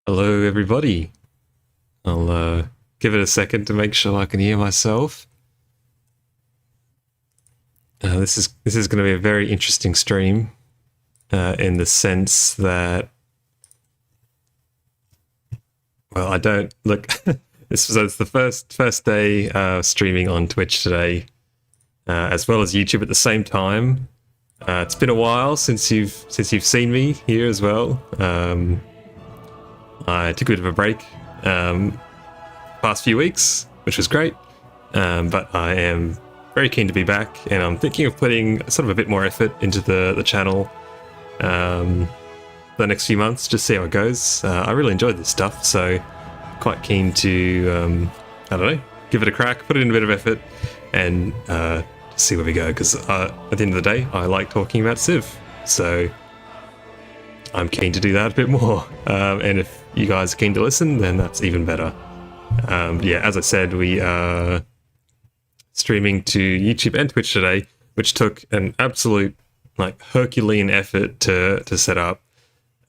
Hello, everybody. I'll give it a second to make sure I can hear myself. This is going to be a very interesting stream, in the sense that, well, I don't look. It's the first day streaming on Twitch today, as well as YouTube at the same time. It's been a while since you've seen me here as well. I took a bit of a break past few weeks, which was great, but I am very keen to be back, and I'm thinking of putting sort of a bit more effort into the channel the next few months, just see how it goes. I really enjoyed this stuff, so quite keen to, I don't know, give it a crack, put in a bit of effort, and see where we go, because at the end of the day, I like talking about Civ, so I'm keen to do that a bit more. And if you guys are keen to listen, then that's even better. Yeah, as I said, we are streaming to YouTube and Twitch today, which took an absolute Herculean effort to set up.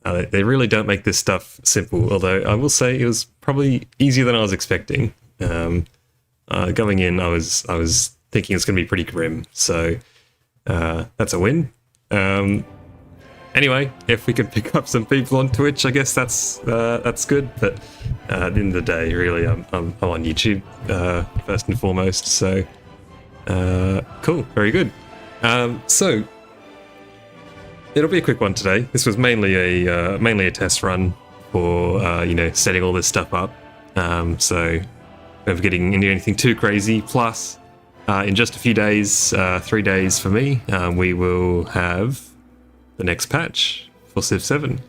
They really don't make this stuff simple, although I will say it was probably easier than I was expecting. Going in, I was thinking it's going to be pretty grim, so that's a win. Anyway, if we can pick up some people on Twitch, I guess that's good. But at the end of the day, really, I'm on YouTube first and foremost. So cool, very good. So it'll be a quick one today. This was mainly a test run for setting all this stuff up. So never getting into anything too crazy. Plus, in just a few days, 3 days for me, we will have the next patch for Civ 7,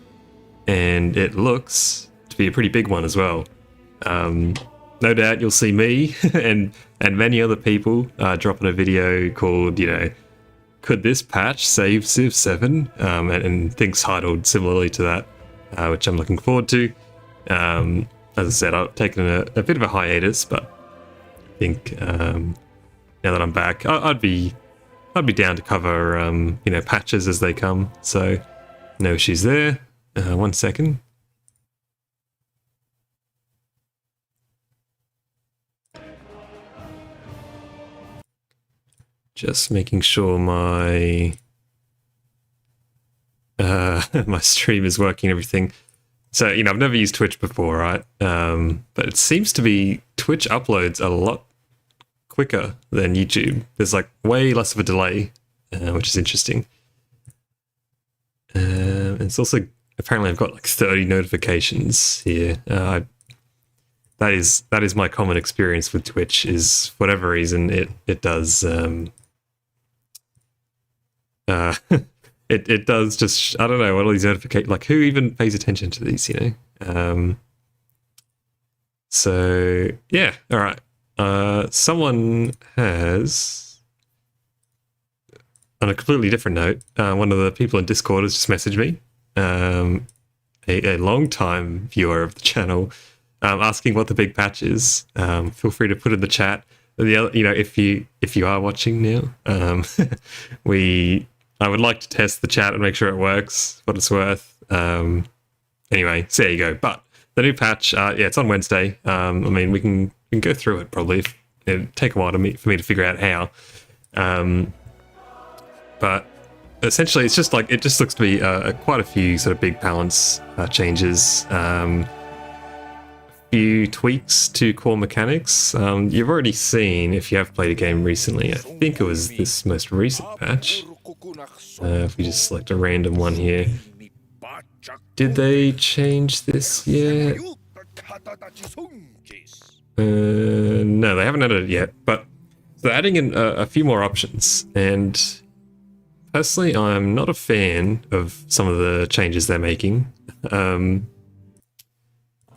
and it looks to be a pretty big one as well. No doubt you'll see me and many other people dropping a video called, could this patch save Civ 7, and things titled similarly to that, which I'm looking forward to. As I said, I've taken a bit of a hiatus, but I think now that I'm back, I'd be down to cover, patches as they come. So no issues there. 1 second. Just making sure my my stream is working and everything. So, I've never used Twitch before, right? But it seems to be Twitch uploads a lot quicker than YouTube. There's way less of a delay, which is interesting. It's also, apparently I've got 30 notifications here. That is my common experience with Twitch, is for whatever reason it does it does just, I don't know, what all these notifications, who even pays attention to these, so yeah, all right. Someone has, on a completely different note, one of the people in Discord has just messaged me, a long-time viewer of the channel, asking what the big patch is. Feel free to put in the chat. The other, if you are watching now, I would like to test the chat and make sure it works, what it's worth. Anyway, so there you go. But the new patch, yeah, it's on Wednesday. We can go through it probably. It'd take a while for me to figure out how. But essentially, it's just it just looks to be quite a few sort of big balance changes. Few tweaks to core mechanics. You've already seen, if you have played a game recently, I think it was this most recent patch. If we just select a random one here. Did they change this yet? No, they haven't added it yet, but they're adding in a few more options, and personally I'm not a fan of some of the changes they're making.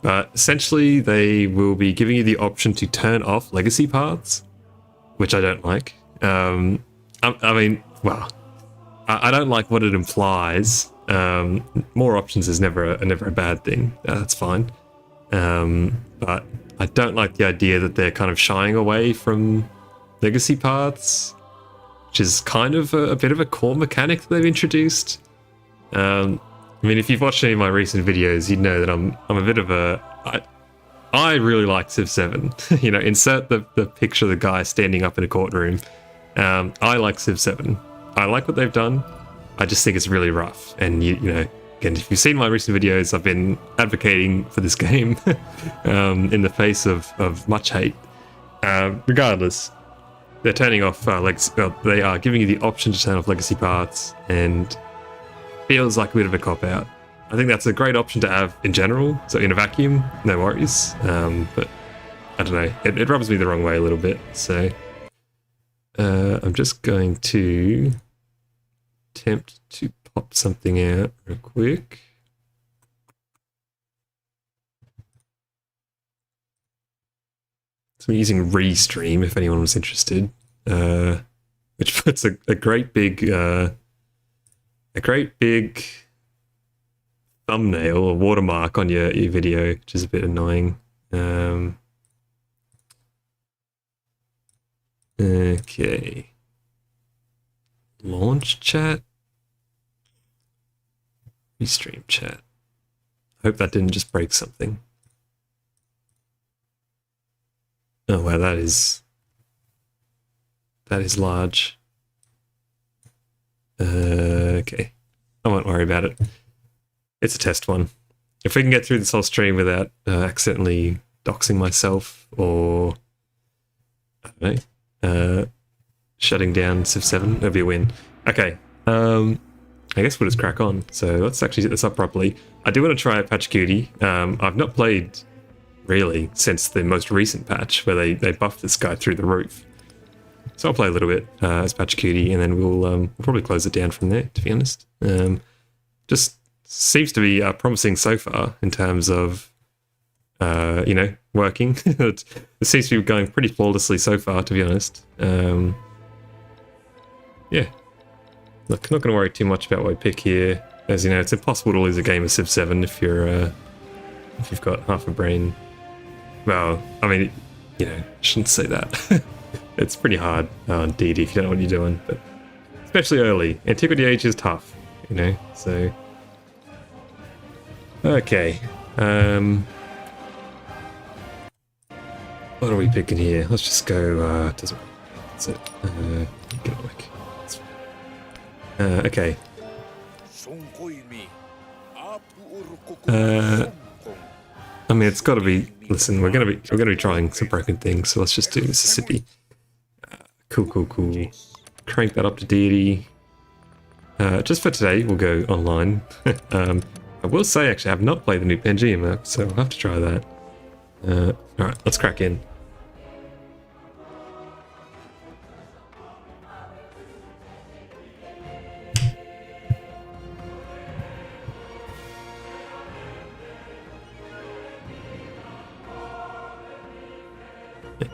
But essentially they will be giving you the option to turn off legacy paths, which I don't like. I don't like what it implies. More options is never a bad thing. That's fine. But I don't like the idea that they're kind of shying away from legacy paths, which is kind of a bit of a core mechanic that they've introduced. I mean, if you've watched any of my recent videos, you'd know that I'm a bit of a... I really like Civ 7. You know, insert the picture of the guy standing up in a courtroom. I like Civ 7. I like what they've done. I just think it's really rough. And, you know, again, if you've seen my recent videos, I've been advocating for this game in the face of much hate. Regardless, they're turning off legacy. They are giving you the option to turn off legacy paths, and feels like a bit of a cop-out. I think that's a great option to have in general. So in a vacuum, no worries. But I don't know. It rubs me the wrong way a little bit. So I'm just going to attempt to pop something out real quick. So I'm using Restream if anyone was interested, which puts a great big thumbnail or watermark on your video, which is a bit annoying. Okay. Launch chat. Restream chat. I hope that didn't just break something. Oh wow, that is large. Okay. I won't worry about it. It's a test one. If we can get through this whole stream without accidentally doxing myself or, I don't know, shutting down Civ 7, it'll be a win. Okay, I guess we'll just crack on. So let's actually set this up properly. I do want to try Patch-Cutie. I've not played, really, since the most recent patch where they buffed this guy through the roof. So I'll play a little bit as Patch-Cutie, and then we'll probably close it down from there, to be honest. Just seems to be promising so far in terms of, you know, working. It seems to be going pretty flawlessly so far, to be honest. Yeah. Look, not going to worry too much about what I pick here. As you know, it's impossible to lose a game of Civ 7 if you've got half a brain. Well, I mean, you know, I shouldn't say that. It's pretty hard on DD if you don't know what you're doing, but especially early. Antiquity Age is tough, you know, so... Okay, what are we picking here? Let's just go, doesn't... That's it. Get it like... okay. I mean, it's got to be. Listen, we're gonna be trying some broken things, so let's just do Mississippi. Cool. Crank that up to deity. Just for today, we'll go online. I will say, actually, I have not played the new Pangea map, so I'll have to try that. All right, let's crack in.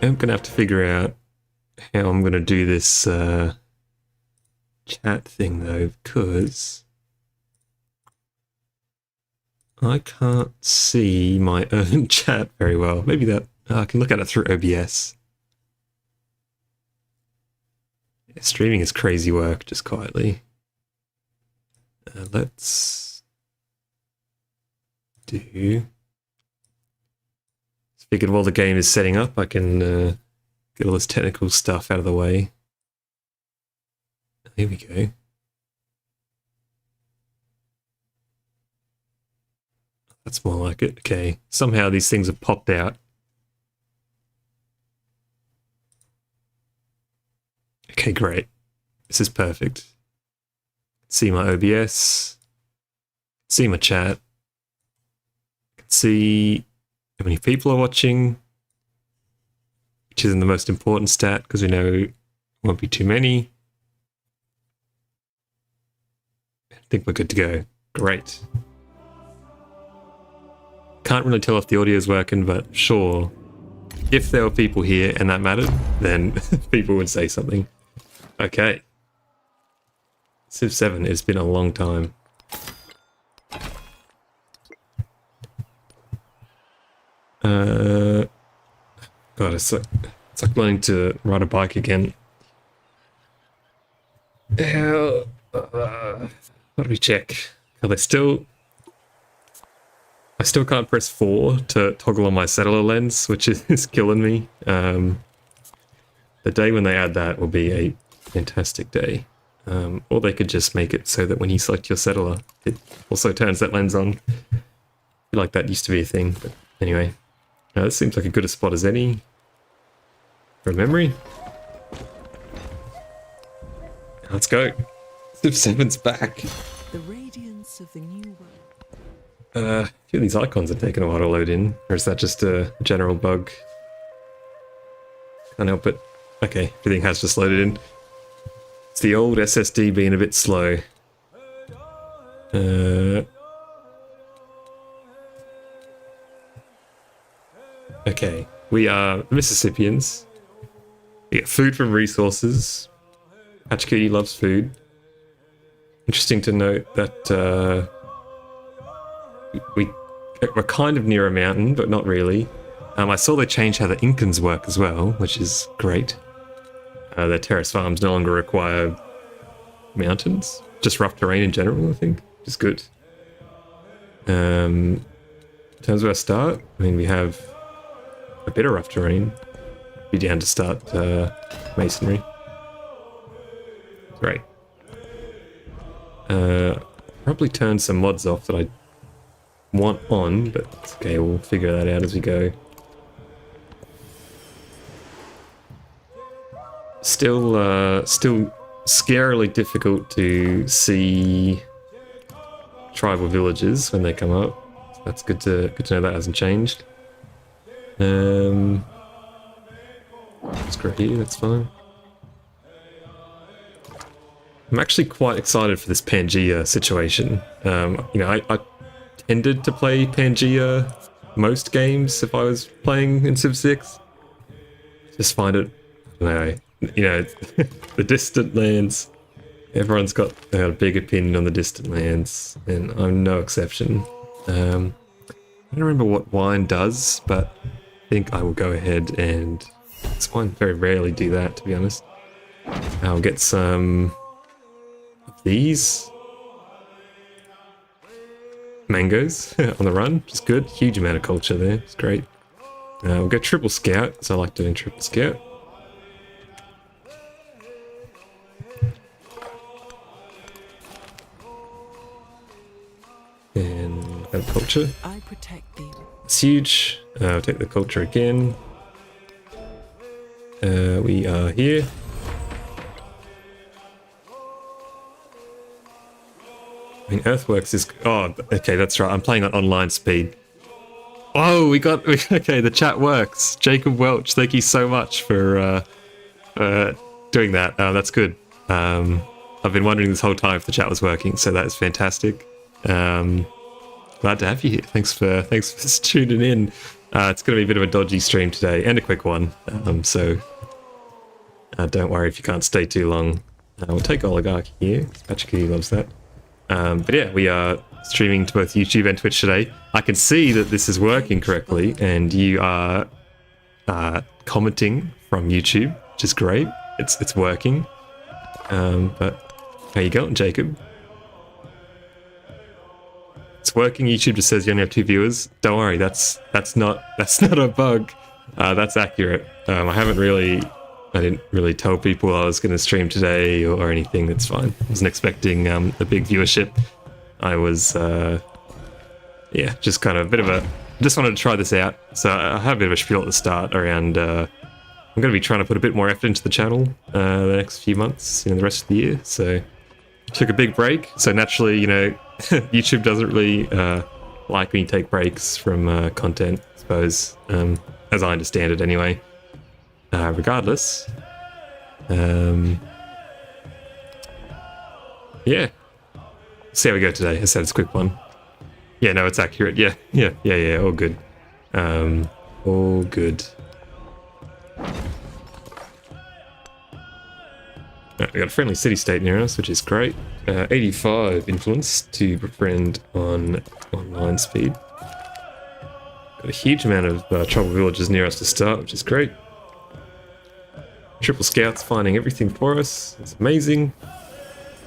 I'm gonna have to figure out how I'm gonna do this chat thing though, because I can't see my own chat very well. Maybe that I can look at it through OBS. Yeah, streaming is crazy work, just quietly. Let's do... Figured while the game is setting up, I can get all this technical stuff out of the way. Here we go. That's more like it. Okay, somehow these things have popped out. Okay, great. This is perfect. See my OBS. See my chat. See how many people are watching, which isn't the most important stat because we know it won't be too many. I think we're good to go. Great. Can't really tell if the audio is working, but sure, if there were people here and that mattered, then people would say something. Okay. Civ 7, it's been a long time. God, it's like learning to ride a bike again. What do we check? Are they still I still can't press 4 to toggle on my settler lens, which is killing me. The day when they add that will be a fantastic day. Or they could just make it so that when you select your settler, it also turns that lens on. I feel like that used to be a thing, but anyway. This seems like a good a spot as any. From memory. Let's go. Civ 7's back. The radiance of the new world. A few of these icons are taking a while to load in, or is that just a general bug? Can't help it. Okay, everything has just loaded in. It's the old SSD being a bit slow. Okay, we are Mississippians. We get food from resources. Hatchkitty loves food. Interesting to note that we're kind of near a mountain, but not really. I saw they changed how the Incans work as well, which is great. Their terrace farms no longer require mountains, just rough terrain in general, I think, which is good. In terms of our start, I mean, we have a bit of rough terrain. Be down to start masonry. Great. Probably turn some mods off that I want on, but it's okay, we'll figure that out as we go. Still scarily difficult to see tribal villages when they come up. So that's good to know that hasn't changed. Let's go here, that's fine. I'm actually quite excited for this Pangaea situation. You know, I tended to play Pangaea most games if I was playing in Civ 6. Just find it, I don't know, you know, the distant lands. Everyone's got a big opinion on the distant lands, and I'm no exception. I don't remember what wine does, but I think I will go ahead and... This wine very rarely do that, to be honest. I'll get some of these mangoes on the run, which is good. Huge amount of culture there, it's great. We'll go triple scout, so I like doing triple scout. And have culture. I protect thee. It's huge. I'll take the culture again. We are here. I mean, Earthworks is... Oh, okay, that's right. I'm playing on online speed. Oh, we got... Okay, the chat works. Jacob Welch, thank you so much for doing that. That's good. I've been wondering this whole time if the chat was working, so that is fantastic. Glad to have you here. Thanks for tuning in. It's going to be a bit of a dodgy stream today, and a quick one. So don't worry if you can't stay too long. We'll take Oligarchy here. Hatchkitty loves that. But yeah, we are streaming to both YouTube and Twitch today. I can see that this is working correctly, and you are commenting from YouTube, which is great. It's working. But how you going, Jacob? It's working. YouTube just says you only have 2 viewers. Don't worry, that's not a bug. That's accurate. I didn't really tell people I was going to stream today or anything. That's fine. I wasn't expecting a big viewership. I was, yeah, just kind of a bit of a... Just wanted to try this out. So I have a bit of a spiel at the start around... I'm going to be trying to put a bit more effort into the channel the next few months, you know, the rest of the year. So took a big break. So naturally, you know, YouTube doesn't really like when you take breaks from content, I suppose, as I understand it anyway. Regardless, yeah. See how we go today. I said it's a quick one. Yeah, no, it's accurate. Yeah. All good. All good. Right, we got a friendly city-state near us, which is great. 85 influence to befriend on online speed. Got a huge amount of tribal villages near us to start, which is great. Triple Scouts finding everything for us. It's amazing.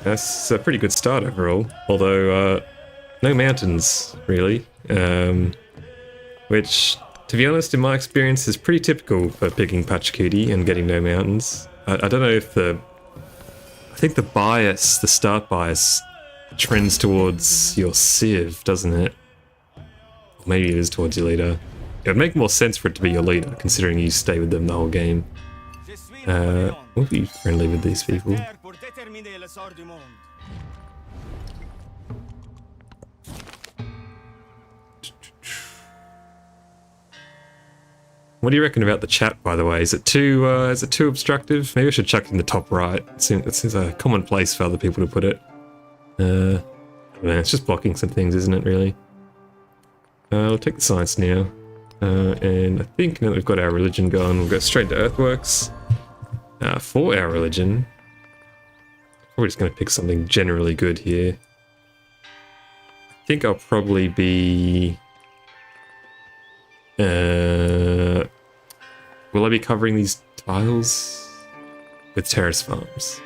That's a pretty good start overall. Although, no mountains, really. which, to be honest, in my experience, is pretty typical for picking Pachacooty and getting no mountains. I don't know if I think the bias, the start bias, trends towards your Civ, doesn't it? Or maybe it is towards your leader. It would make more sense for it to be your leader, considering you stay with them the whole game. We'll be friendly with these people. What do you reckon about the chat, by the way? Is it too obstructive? Maybe I should chuck it in the top right. It seems a common place for other people to put it. I don't know, it's just blocking some things, isn't it, really? I'll take the science now. And I think now that we've got our religion going, we'll go straight to Earthworks. For our religion, probably just going to pick something generally good here. I think I'll probably be... will I be covering these tiles with terrace farms?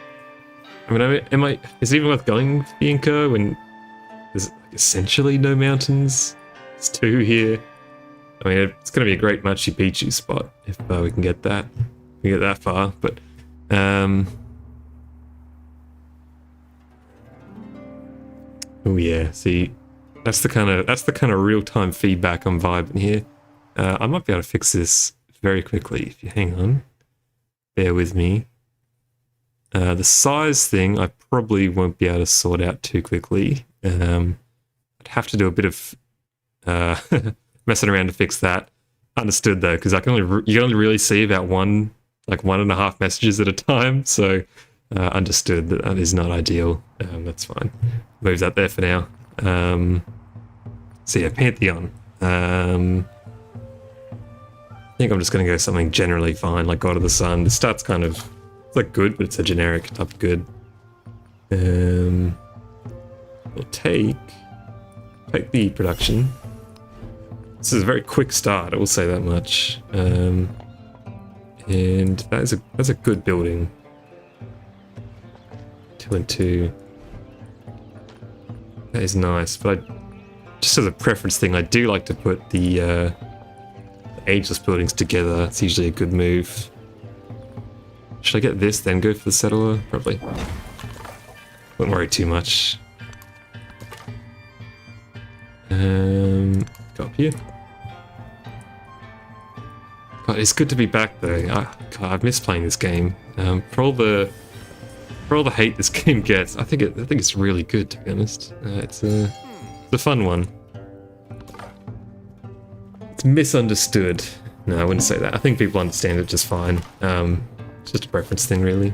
I mean, is it even worth going for the Inca when there's essentially no mountains? There's 2 here. I mean, it's going to be a great Machu Picchu spot if we can get that. We get that far, but oh yeah, see, that's the kind of real-time feedback I'm vibing here. I might be able to fix this very quickly if you hang on. Bear with me. The size thing I probably won't be able to sort out too quickly. I'd have to do a bit of messing around to fix that. Understood though, because you can only really see about 1.5 messages at a time. So understood that is not ideal. That's fine. Move that there for now. So yeah, Pantheon. I think I'm just going to go something generally fine, like God of the Sun. The start's kind of, it's like good, but it's a generic type of good. We'll take the production. This is a very quick start, I will say that much. And that's a good building. 2 and 2. That is nice, but just as a preference thing, I do like to put the ageless buildings together. It's usually a good move. Should I get this, then go for the settler? Probably. Won't worry too much. Go up here. God, it's good to be back though. I've missed playing this game. For all the hate this game gets, I think it's really good, to be honest. It's a fun one. It's misunderstood. No, I wouldn't say that. I think people understand it just fine. It's just a preference thing, really.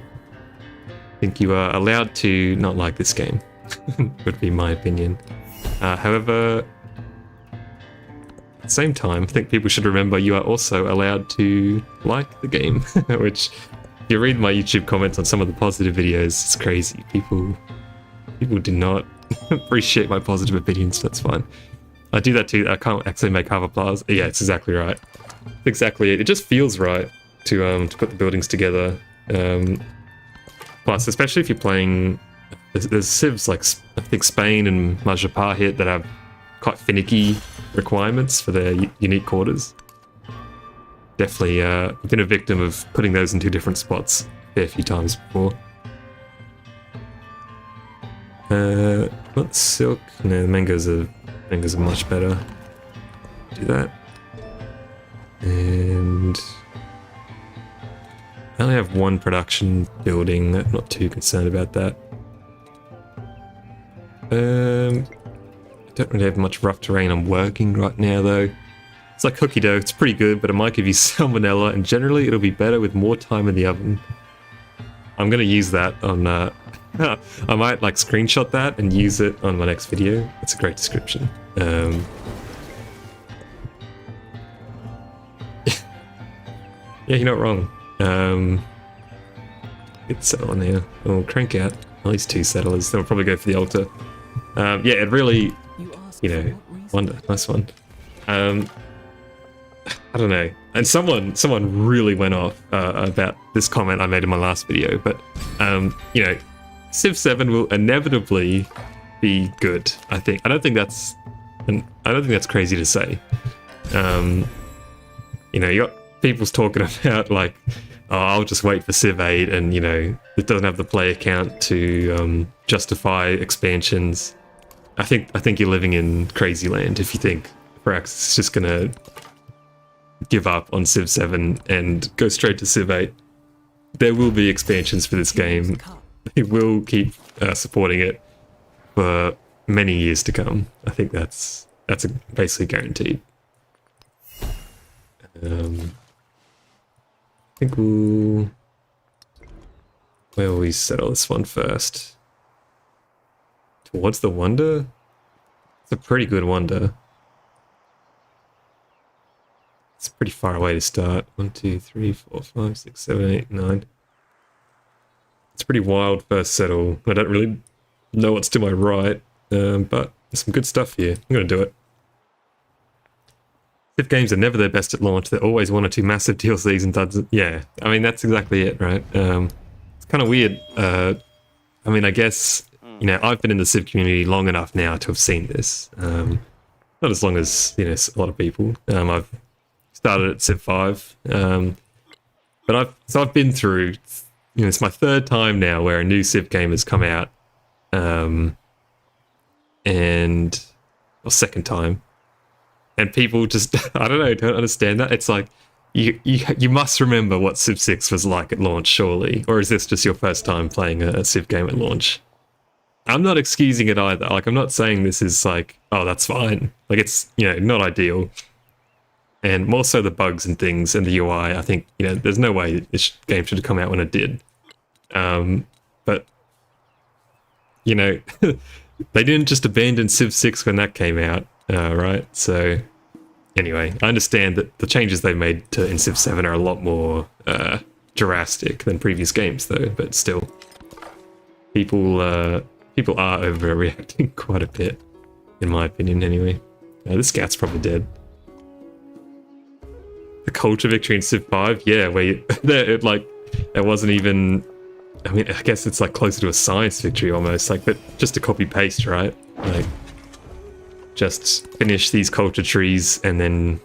I think you are allowed to not like this game, would be my opinion. However, at the same time, I think people should remember you are also allowed to like the game, which, if you read my YouTube comments on some of the positive videos, it's crazy. People do not appreciate my positive opinions. That's fine. I do that too. I can't actually make Hava Plaza. Yeah, it's exactly right. Exactly it. It just feels right to put the buildings together. Plus, especially if you're playing, there's civs like I think Spain and Majapahit that have quite finicky requirements for their unique quarters. Definitely been a victim of putting those in 2 different spots a fair few times before. Not silk. No, the mangoes are much better. Do that. And I only have 1 production building. I'm not too concerned about that. I don't really have much rough terrain I'm working right now though. It's like cookie dough, it's pretty good, but it might give you salmonella, and generally it'll be better with more time in the oven. I'm gonna use that on, I might like screenshot that and use it on my next video. It's a great description. Yeah, you're not wrong. It's settle on there. We'll crank out at least 2 settlers, then we'll probably go for the altar. Yeah, it really, wonder, nice one. I don't know. And someone really went off about this comment I made in my last video, but Civ 7 will inevitably be good, I think. I don't think that's and I don't think that's crazy to say. You know, you got people's talking about like, oh, I'll just wait for Civ 8, and you know, it doesn't have the player count to justify expansions. I think you're living in crazy land if you think Firaxis is just gonna give up on Civ 7 and go straight to Civ 8. There will be expansions for this game. They will keep supporting it for many years to come. I think that's basically guaranteed. I think we'll... Where will we settle this one first? Towards the Wonder? It's a pretty good Wonder. It's pretty far away to start. 1, 2, 3, 4, 5, 6, 7, 8, 9. It's a pretty wild first settle. I don't really know what's to my right, but there's some good stuff here. I'm going to do it. Civ games are never their best at launch. They're always 1 or 2 massive DLCs and duds. Yeah, I mean, that's exactly it, right? It's kind of weird. I mean, I guess, you know, I've been in the Civ community long enough now to have seen this. Not as long as, you know, a lot of people. I've started at Civ 5. But I've been through, you know, it's my 3rd time now where a new Civ game has come out. Or 2nd time. And people just, I don't know, don't understand that. It's like, you must remember what Civ 6 was like at launch, surely. Or is this just your first time playing a Civ game at launch? I'm not excusing it either. Like, I'm not saying this is like, oh, that's fine. Like, it's, you know, not ideal. And more so the bugs and things and the UI, I think, you know, there's no way this game should have come out when it did. But, you know, they didn't just abandon Civ 6 when that came out. Right, so anyway, I understand that the changes they made in Civ 7 are a lot more drastic than previous games, though. But still, people are overreacting quite a bit, in my opinion. Anyway, this scat's probably dead. The culture victory in Civ 5, yeah, where it wasn't even. I mean, I guess it's like closer to a science victory almost, like, but just a copy paste, right? Like. Just finish these culture trees and then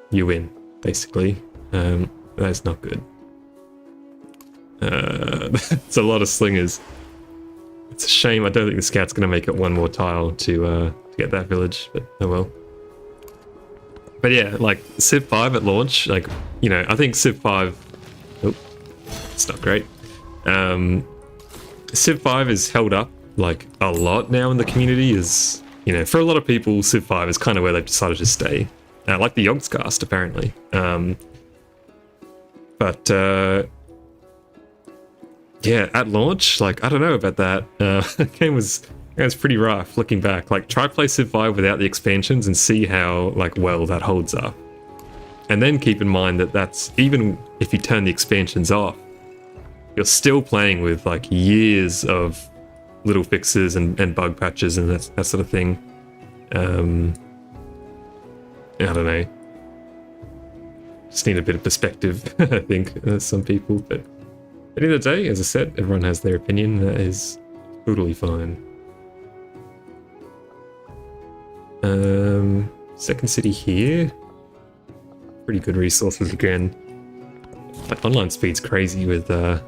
you win, basically. That's not good. It's a lot of slingers. It's a shame. I don't think the scout's going to make it one more tile to get that village, but oh well. But yeah, like Civ 5 at launch, like, you know, I think Civ 5... Oh, it's not great. Civ 5 is held up, like, a lot now in the community. Is, you know, for a lot of people, Civ 5 is kind of where they've decided to stay. Like the Yogscast, apparently. Yeah, at launch, like, I don't know about that. The game was pretty rough looking back. Like, try play Civ 5 without the expansions and see how, like, well that holds up. And then keep in mind that that's, even if you turn the expansions off, you're still playing with, like, years of little fixes and bug patches and that sort of thing. I don't know. Just need a bit of perspective, I think, some people. But at the end of the day, as I said, everyone has their opinion. That is totally fine. Second city here. Pretty good resources again. Like, online speed's crazy with all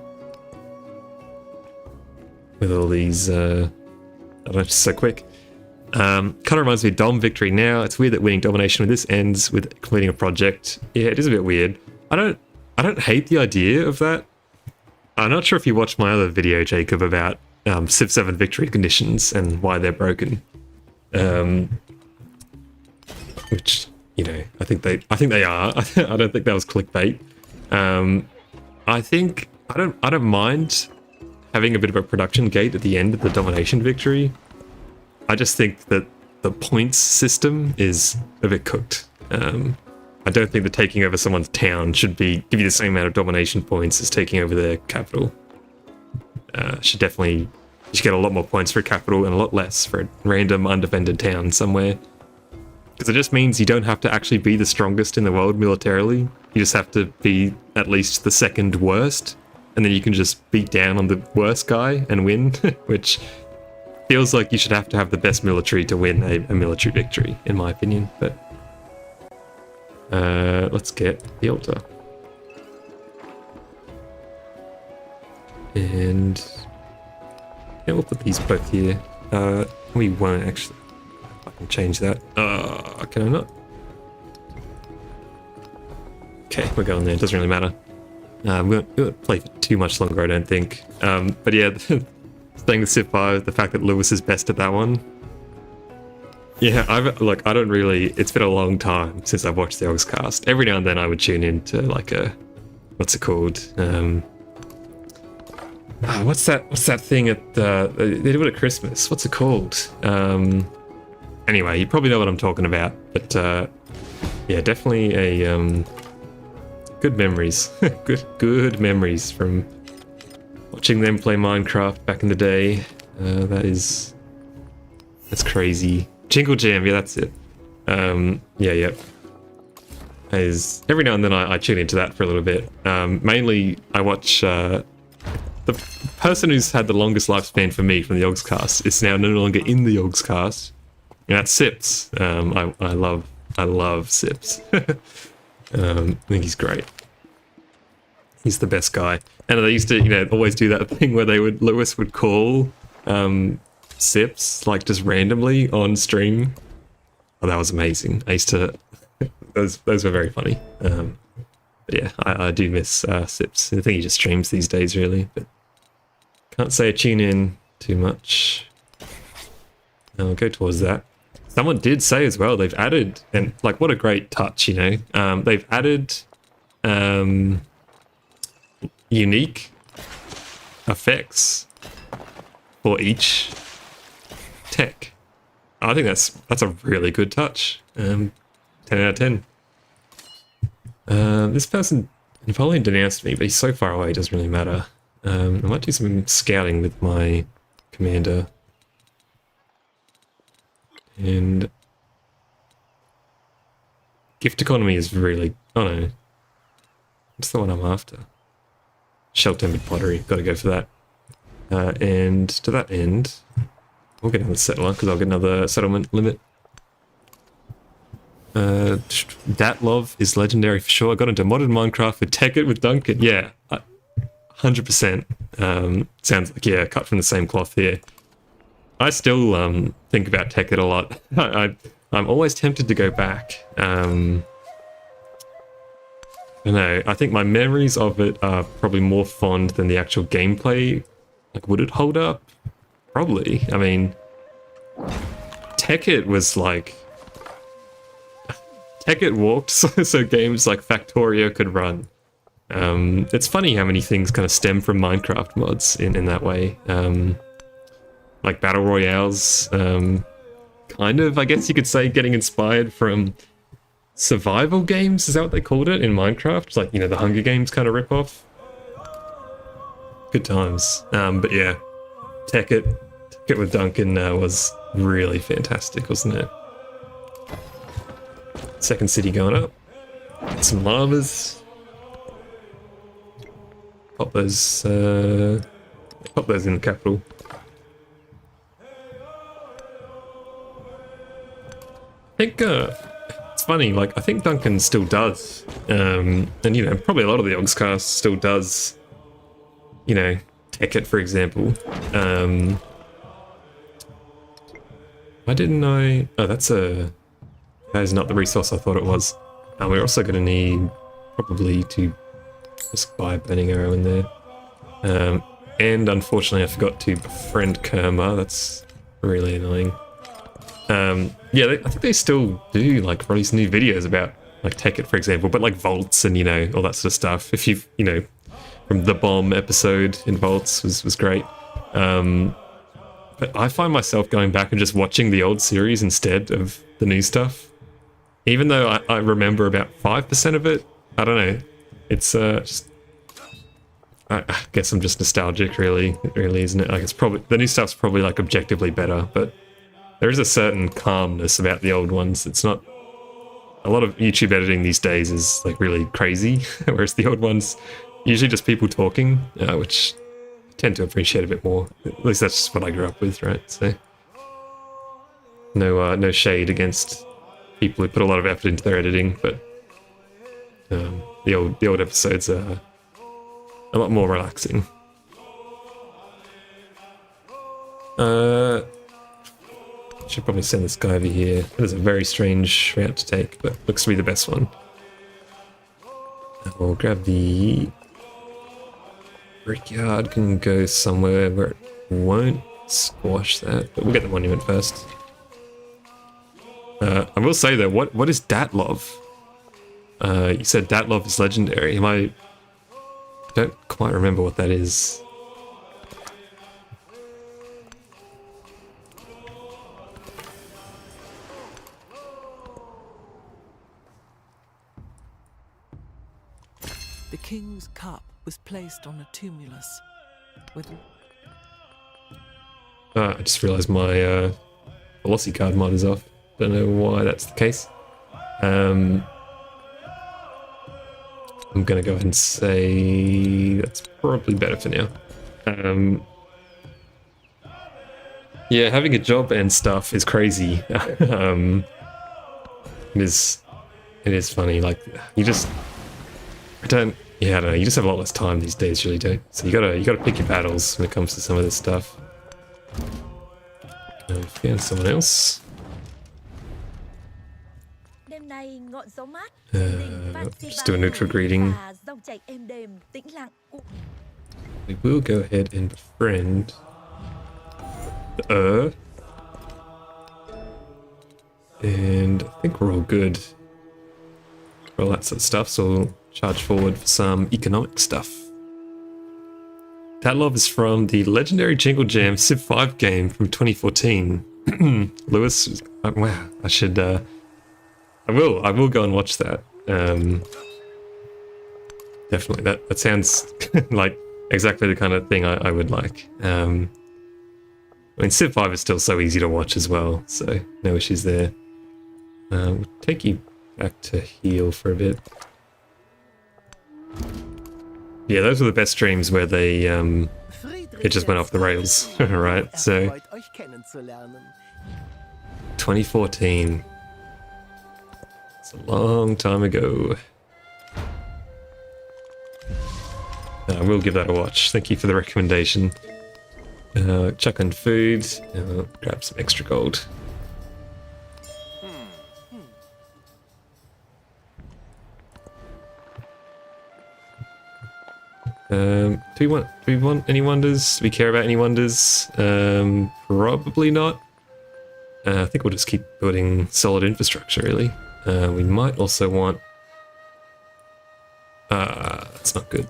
these. I don't know, just so quick. Kind of reminds me of Dom Victory now. It's weird that winning domination with this ends with completing a project. Yeah, it is a bit weird. I don't hate the idea of that. I'm not sure if you watched my other video, Jacob, about Civ 7 victory conditions and why they're broken. Which, you know, I think they are. I don't think that was clickbait. I don't mind having a bit of a production gate at the end of the domination victory. I just think that the points system is a bit cooked. I don't think that taking over someone's town should give you the same amount of domination points as taking over their capital. You should get a lot more points for a capital and a lot less for a random undefended town somewhere. Because it just means you don't have to actually be the strongest in the world militarily. You just have to be at least the second worst, and then you can just beat down on the worst guy and win, which feels like you should have to have the best military to win a military victory, in my opinion. But let's get the altar. And yeah, we'll put these both here. We won't actually. I can change that. Can I not? Okay, we're going there. It doesn't really matter. We won't play for too much longer, I don't think. But yeah, staying with Civ 5, the fact that Lewis is best at that one. Yeah, I don't really. It's been a long time since I've watched the Yogscast. Every now and then I would tune in to like a, what's it called? What's that thing at they do it at Christmas? What's it called? Anyway, you probably know what I'm talking about. But yeah, definitely a good memories. good memories from watching them play Minecraft back in the day. That's crazy. Jingle Jam, yeah, that's it. Yeah. Every now and then I tune into that for a little bit. Mainly I watch the person who's had the longest lifespan for me from the Yogscast is now no longer in the Yogscast. And that's Sips. I love Sips. I think he's great. He's the best guy. And they used to, always do that thing where Lewis would call Sips, like just randomly on stream. Oh, that was amazing. I used to, those were very funny. But yeah, I do miss Sips. I think he just streams these days, really. But can't say I tune in too much. I'll go towards that. Someone did say as well, they've added, and like what a great touch, they've added unique effects for each tech. I think that's a really good touch. 10 out of 10. This person probably denounced me, but he's so far away, it doesn't really matter. I might do some scouting with my commander. And gift economy is really, oh no, what's the one I'm after? Shell-tempered pottery, gotta go for that. And to that end, we'll get another settler because I'll get another settlement limit. Datlov is legendary for sure. I got into modern Minecraft with Tekkit with Duncan. Yeah, 100%. Sounds like, yeah, cut from the same cloth here. I still think about Tekkit a lot. I'm always tempted to go back. I don't know. I think my memories of it are probably more fond than the actual gameplay. Like, would it hold up? Probably. I mean, Tekkit was like... Tekkit walked so games like Factorio could run. It's funny how many things kind of stem from Minecraft mods in that way. Like Battle Royales, kind of, I guess you could say, getting inspired from survival games. Is that what they called it in Minecraft? It's like, the Hunger Games kind of ripoff. Good times. But yeah, Tekkit with Duncan was really fantastic, wasn't it? Second city going up. Some lavas. Pop those in the capital. I think it's funny, like I think Duncan still does, and probably a lot of the Yogscast still does, Tekkit, for example. Why didn't I? Oh, that is not the resource I thought it was. We're also going to need probably to just buy a burning arrow in there. And unfortunately I forgot to befriend Kerma. That's really annoying. Yeah, I think they still do like release new videos about like Tekkit, for example, but like vaults and all that sort of stuff. If you've from the bomb episode in vaults was great. But I find myself going back and just watching the old series instead of the new stuff, even though I remember about 5% of it. I don't know. It's just. I guess I'm just nostalgic, really. It really isn't it? Like it's probably the new stuff's probably like objectively better, but. There is a certain calmness about the old ones. It's not... A lot of YouTube editing these days is like really crazy, whereas the old ones, usually just people talking, which tend to appreciate a bit more. At least that's just what I grew up with, right? So no shade against people who put a lot of effort into their editing, but the old episodes are a lot more relaxing. Should probably send this guy over here. That is a very strange route to take, but looks to be the best one. We'll grab the brickyard, can go somewhere where it won't squash that, but we'll get the monument first. I will say though, what is Datlov? You said Datlov is legendary. I don't quite remember what that is. The king's cup was placed on a tumulus with... I just realised my velocity card mod is off. Don't know why that's the case. I'm gonna go ahead and say that's probably better for now. Yeah, having a job and stuff is crazy. It is funny. Like you just I don't know. You just have a lot less time these days, really, don't? So you gotta pick your battles when it comes to some of this stuff. Found someone else. Just do a neutral greeting. We will go ahead and befriend and I think we're all good for all that sort of stuff, so we'll charge forward for some economic stuff. Datlov is from the legendary Jingle Jam Civ 5 game from 2014. Lewis, wow, I should I will go and watch that. Definitely, that sounds like exactly the kind of thing I would like. I mean, Civ 5 is still so easy to watch as well, so no issues there. We'll take you back to heal for a bit. Yeah, those were the best streams where they it just went off the rails, right? So 2014. It's a long time ago. I will give that a watch. Thank you for the recommendation. Chuck on food. Grab some extra gold. Do we want any wonders? Do we care about any wonders? Probably not. I think we'll just keep building solid infrastructure, really. We might also want... that's not good.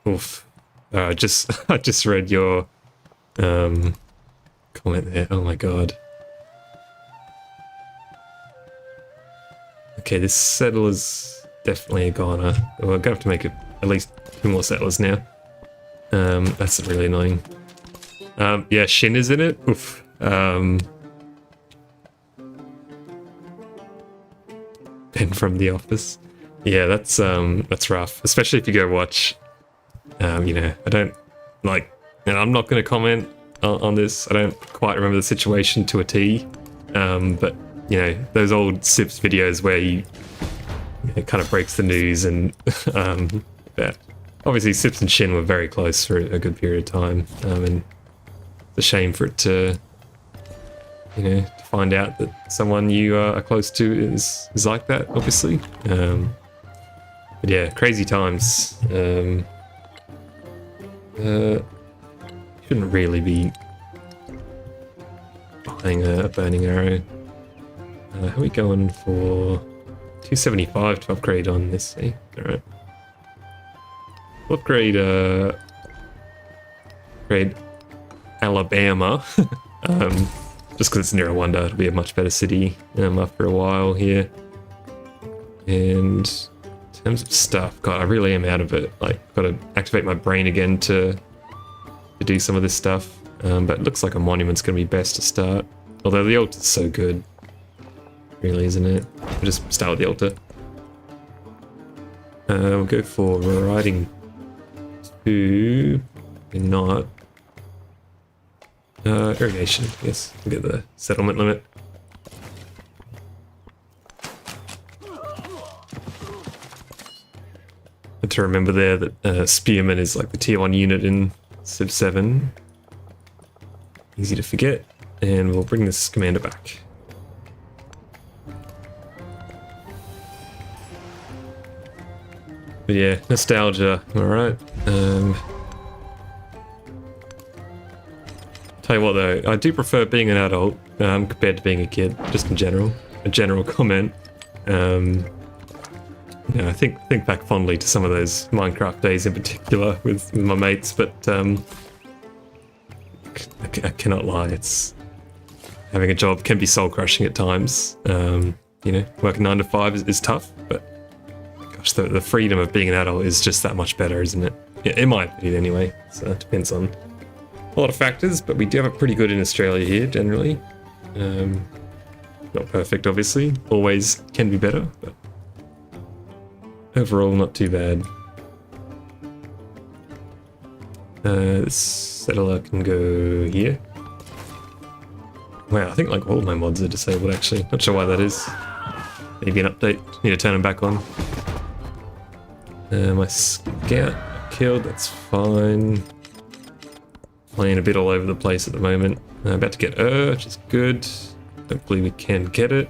Oof. I just read your comment there. Oh my god. Okay, this settler's definitely a goner. We're gonna have to make it at least 2 more settlers now. That's really annoying. Yeah, Shin is in it. Oof. Ben from The Office. Yeah, that's rough. Especially if you go watch. You know, I don't like, and I'm not going to comment on this. I don't quite remember the situation to a T. But you know, those old Sips videos where it kind of breaks the news, and yeah. Obviously Sips and Shin were very close for a good period of time, and it's a shame for it to, you know, to find out that someone you are close to is like that, obviously. But yeah, crazy times. Shouldn't really be buying a burning arrow. How are we going for 275 to upgrade on this? Eh? Alright. We'll upgrade Alabama. Just because it's near a wonder, it'll be a much better city after a while here. And in terms of stuff, God, I really am out of it. Like, gotta activate my brain again to do some of this stuff. But it looks like a monument's gonna be best to start. Although the ult is so good. really, isn't it? We'll just start with the altar. We'll go for riding 2. Not. Irrigation, yes. We'll get the settlement limit. And to remember there that Spearman is like the tier 1 unit in Civ 7. Easy to forget. And we'll bring this commander back. But yeah, nostalgia, alright. Tell you what though, I do prefer being an adult compared to being a kid, just in general. A general comment. I think back fondly to some of those Minecraft days in particular with my mates, but I cannot lie, it's having a job can be soul crushing at times. Working 9 to 5 is tough, but gosh, the freedom of being an adult is just that much better, isn't it? Yeah, in my opinion anyway. So it depends on a lot of factors, but we do have it pretty good in Australia here generally. Not perfect, obviously. Always can be better, but overall not too bad. This settler can go here. Wow, I think like all my mods are disabled actually. Not sure why that is. Maybe an update. Need to turn them back on. My scout killed, that's fine. Playing a bit all over the place at the moment. About to get which is good. Hopefully we can get it.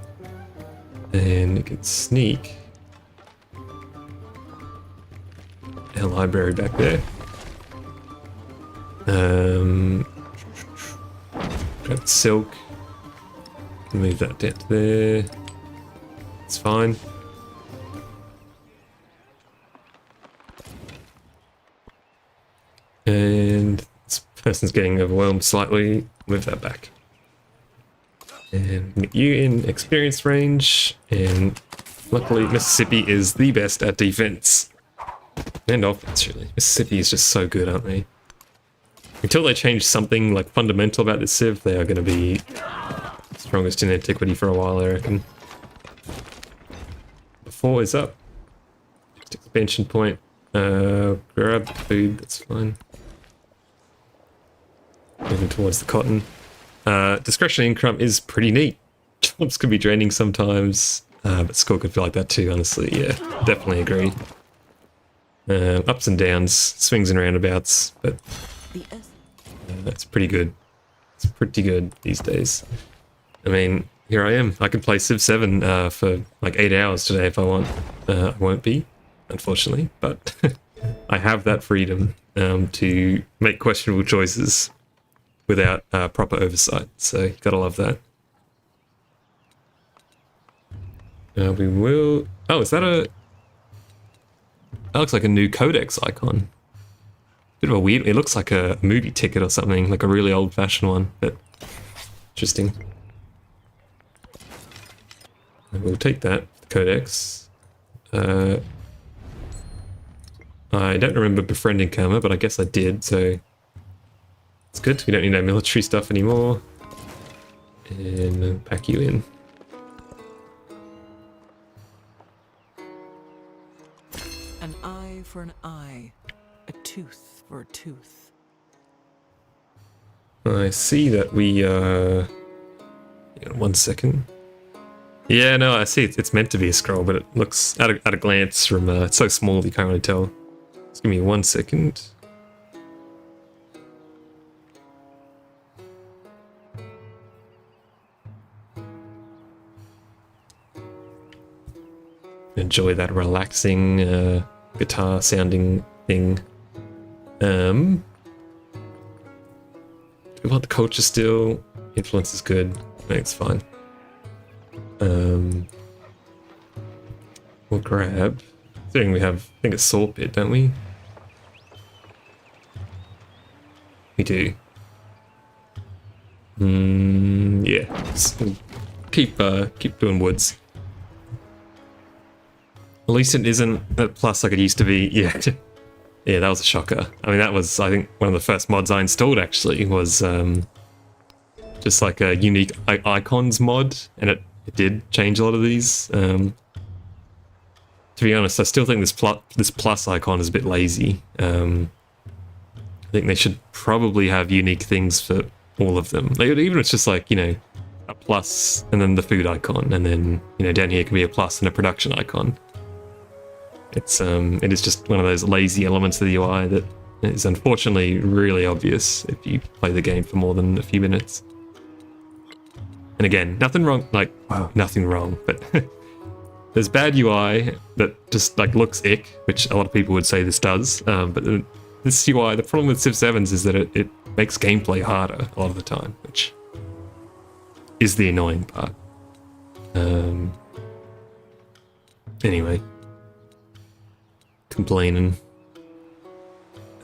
And it can sneak. Our library back there. Grab the silk. Move that down to there. It's fine. And this person's getting overwhelmed slightly. Move that back. And get you in experience range. And luckily Mississippi is the best at defense. And offense, really. Mississippi is just so good, aren't they? Until they change something like fundamental about this civ, they are going to be strongest in antiquity for a while, I reckon. The 4 is up. Next expansion point. Grab the food, that's fine. Moving towards the cotton. Discretionary income is pretty neat. Jobs can be draining sometimes, but score could feel like that too, honestly. Yeah, definitely agree. Ups and downs, swings and roundabouts, but that's pretty good. It's pretty good these days. I mean, here I am. I can play Civ 7 for like 8 hours today if I want. I won't be, unfortunately, but I have that freedom to make questionable choices without proper oversight. So you gotta love that. We will. Oh, is that a? That looks like a new codex icon. Bit of a weird. It looks like a movie ticket or something, like a really old-fashioned one, but interesting. And we'll take that codex. I don't remember befriending Karma, but I guess I did, so it's good. We don't need no military stuff anymore. And pack you in. An eye for an eye, a tooth for a tooth. I see that we, hang on 1 second. Yeah, no, I see it's meant to be a scroll, but it looks, at a glance from, it's so small you can't really tell. Just give me 1 second. Enjoy that relaxing guitar sounding thing. Do we want the culture still? Influence is good. I think it's fine. We'll grab. Considering we have, I think it's Sword Pit, don't we? We do. Yeah. So keep doing woods. At least it isn't that plus like it used to be. Yeah. Yeah, that was a shocker. I mean, that was, I think, one of the first mods I installed, actually, was just like a unique icons mod, and it it did change a lot of these. To be honest, I still think this plus icon is a bit lazy. I think they should probably have unique things for all of them. Like, even if it's just like, you know, a plus and then the food icon, and then, you know, down here could be a plus and a production icon. It is just one of those lazy elements of the UI that is unfortunately really obvious if you play the game for more than a few minutes. And again, nothing wrong, like, wow, nothing wrong, but there's bad UI that just like looks ick, which a lot of people would say this does, but this UI, the problem with Civ 7's is that it makes gameplay harder a lot of the time, which is the annoying part. Anyway, complaining.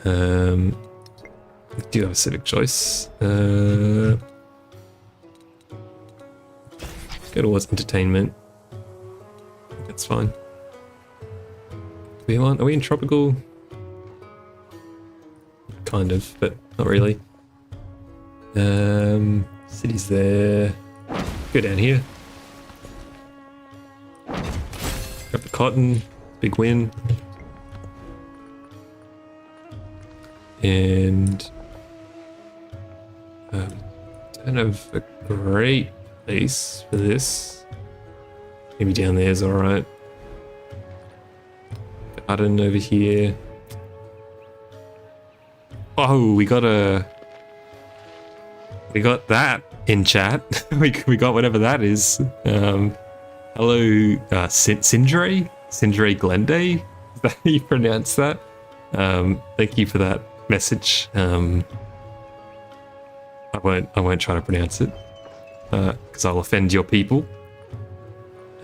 We do have a civic choice. Go towards entertainment. That's fine. Are we in tropical? Kind of, but not really. City's there. Go down here. Grab the cotton. Big win. And don't have a great place for this. Maybe down there is alright. Garden over here. Oh, we got that in chat. we got whatever that is. Hello, Sindre? Sindre Glende? Is that how you pronounce that? Thank you for that message. I won't try to pronounce it because I'll offend your people.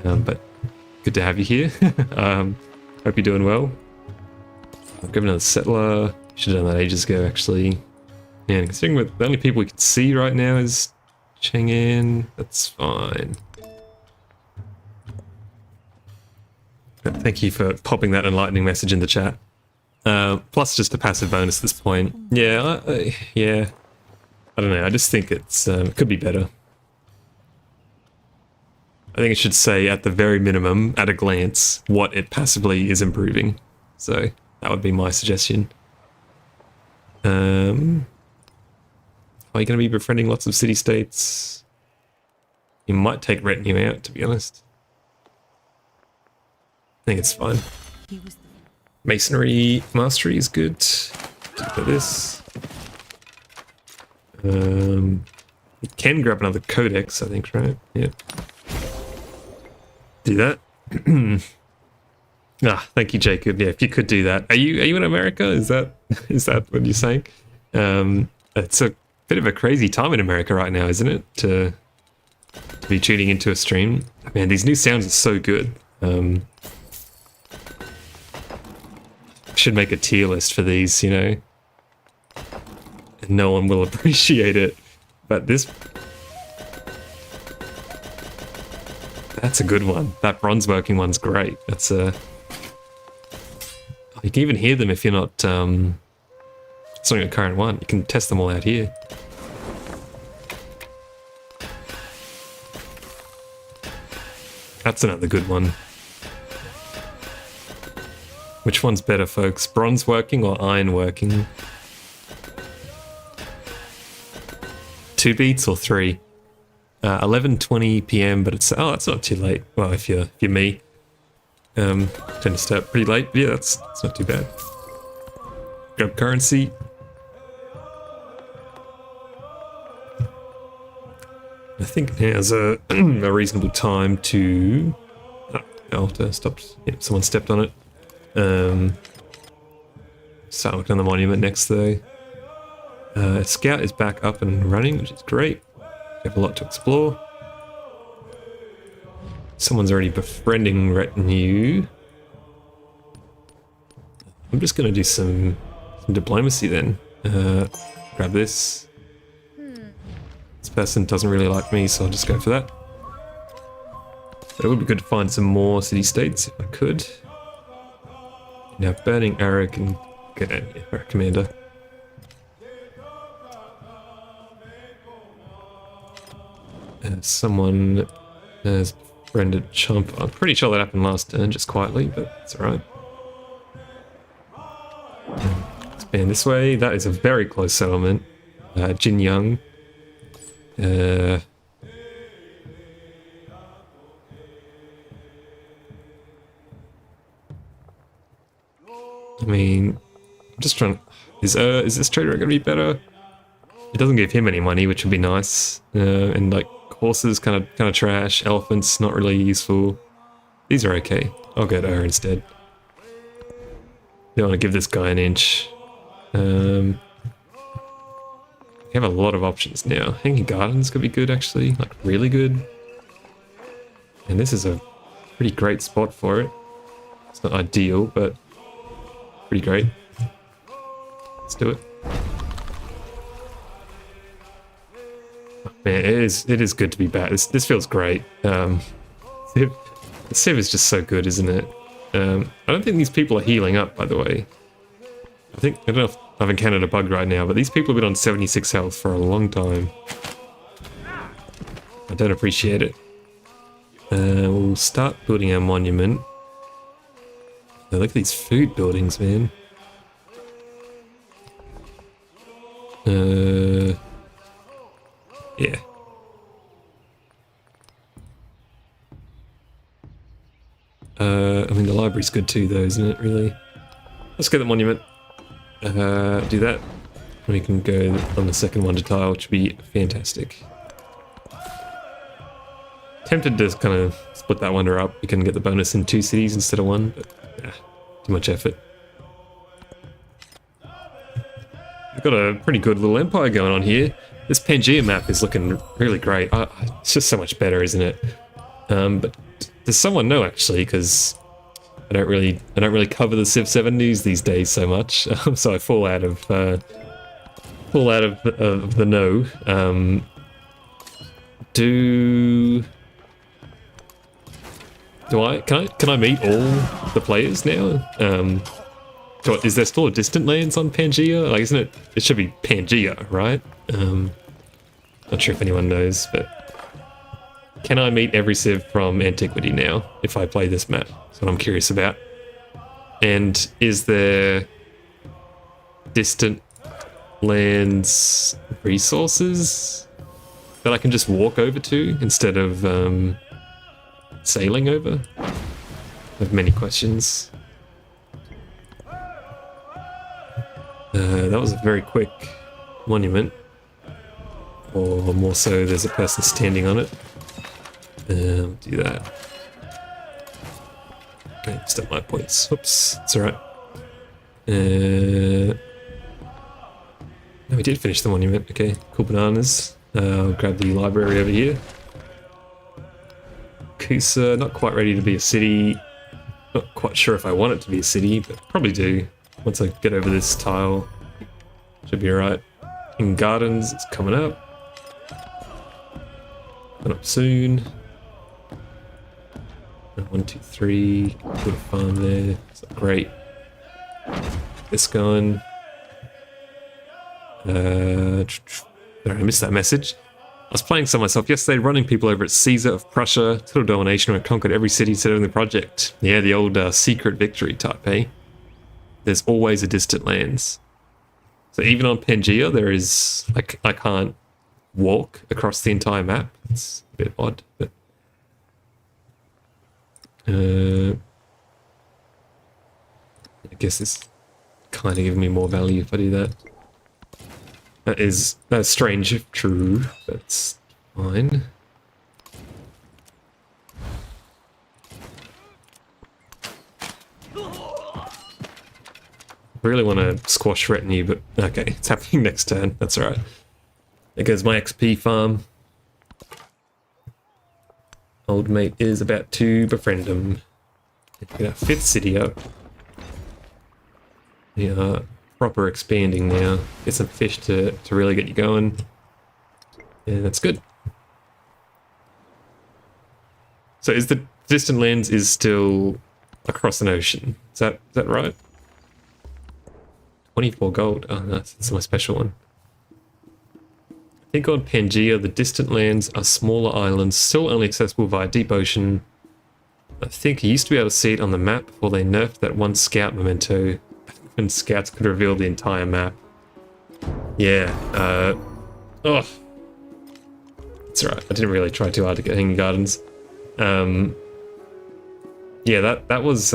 But good to have you here. Hope you're doing well. I'll give another settler. Should have done that ages ago, actually. And considering the only people we can see right now is Chang'an, that's fine. But thank you for popping that enlightening message in the chat. Plus just a passive bonus at this point. Yeah, yeah. I don't know, I just think it could be better. I think it should say, at the very minimum, at a glance, what it passively is improving. So, that would be my suggestion. Are you going to be befriending lots of city-states? You might take retinue out, to be honest. I think it's fine. Masonry mastery is good. For this. You can grab another codex, I think, right? Yeah. Do that. Thank you, Jacob. Yeah, if you could do that. Are you in America? Is that what you're saying? It's a bit of a crazy time in America right now, isn't it? To be tuning into a stream. Man, these new sounds are so good. Should make a tier list for these, you know. And no one will appreciate it. But that's a good one. That bronze working one's great. That's a... You can even hear them if you're not it's not your current one. You can test them all out here. That's another good one. Which one's better, folks? Bronze working or iron working? 2 beats or 3? 11:20 p.m. but it's that's not too late. Well, if you're me, tend to start pretty late. But yeah, that's not too bad. Grab currency. I think now's a reasonable time to. Altar stopped. Yep, someone stepped on it. Start working on the monument next though. Scout is back up and running, which is great. We have a lot to explore. Someone's already befriending retinue. I'm just going to do some diplomacy then. Grab this. This person doesn't really like me, so I'll just go for that. But it would be good to find some more city-states if I could. Now, Burning Arrow can get out here, Commander. Someone There's Brendan Chomp. I'm pretty sure that happened last turn, just quietly, but it's alright. Expand this way. That is a very close settlement. Jin Young. I mean, I'm just trying. Is this trader going to be better? It doesn't give him any money, which would be nice. And like horses, kind of trash. Elephants, not really useful. These are okay. I'll go to her instead. Don't want to give this guy an inch. We have a lot of options now. Hanging Gardens could be good, actually. Like, really good. And this is a pretty great spot for it. It's not ideal, but pretty great. Let's do it. Oh, man, it is good to be back. This feels great. The Civ is just so good, isn't it? I don't think these people are healing up, by the way. I don't know if I've encountered a bug right now, but these people have been on 76 health for a long time. I don't appreciate it. We'll start building our monument. Look at these food buildings, man. Yeah. I mean, the library's good too, though, isn't it, really? Let's get the monument. Do that. We can go on the second one to tile, which would be fantastic. Tempted to kind of split that wonder up. We can get the bonus in 2 cities instead of 1, but yeah, too much effort. We've got a pretty good little empire going on here. This Pangaea map is looking really great. It's just so much better, isn't it? But does someone know, actually? Because I don't really cover the Civ 7 news these days so much, so I fall out of the know. Can I meet all the players now? Is there still a Distant Lands on Pangaea? Like, isn't it? It should be Pangaea, right? Not sure if anyone knows, but can I meet every Civ from Antiquity now if I play this map? That's what I'm curious about. And is there Distant Lands resources that I can just walk over to instead of sailing over? I have many questions. That was a very quick monument. Or more so, there's a person standing on it. Do that. Okay, step my points. Oops, it's alright. No, we did finish the monument. Okay, cool bananas. I'll grab the library over here. Kusa, not quite ready to be a city. Not quite sure if I want it to be a city, but probably do. Once I get over this tile, should be alright. In Gardens, it's coming up. Coming up soon. 1, 2, 3. Put a farm there. It's great. This going. Sorry, I missed that message. I was playing some myself yesterday, running people over at Caesar of Prussia, total domination, and conquered every city set in the project. Yeah, the old secret victory type, eh? There's always a Distant Lands. So even on Pangaea, there is, like, I can't walk across the entire map. It's a bit odd, but I guess it's kind of giving me more value if I do that. That's strange if true. That's fine. I really want to squash Retinue, but okay, it's happening next turn. That's alright. There goes my XP farm. Old mate is about to befriend him. Get our 5th city up. We are proper expanding now. Get some fish to really get you going. And that's good. So is the Distant Lands is still across an ocean? Is that right? 24 gold. Oh, that's my special one. think on Pangaea, the distant lands are smaller islands, still only accessible via deep ocean. I think you used to be able to see it on the map before they nerfed that one scout memento, when scouts could reveal the entire map. Yeah, oh. It's alright, I didn't really try too hard to get Hanging Gardens. Yeah, that was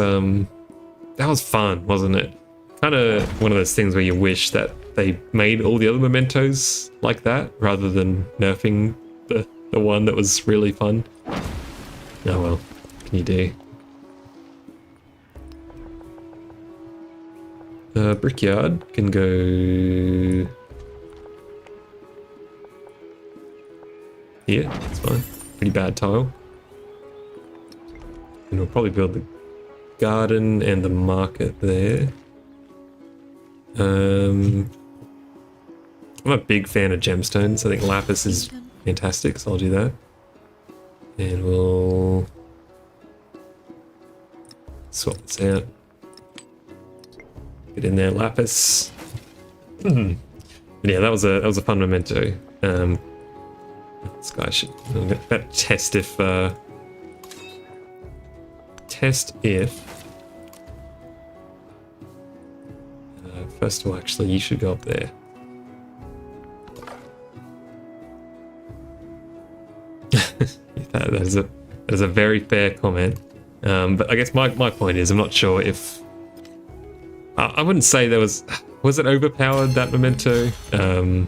fun, wasn't it? Kind of one of those things where you wish that they made all the other mementos like that, rather than nerfing the one that was really fun. Oh well, what can you do? Brickyard can go here, that's fine. Pretty bad tile. And we'll probably build the garden and the market there. I'm a big fan of gemstones. I think lapis is fantastic, so I'll do that. And we'll swap this out. Get in there, lapis. But yeah, that was a fun memento. This guy should test if first of all, actually, you should go up there. that is a very fair comment. But I guess my point is, I'm not sure if I wouldn't say there was it overpowered, that memento. I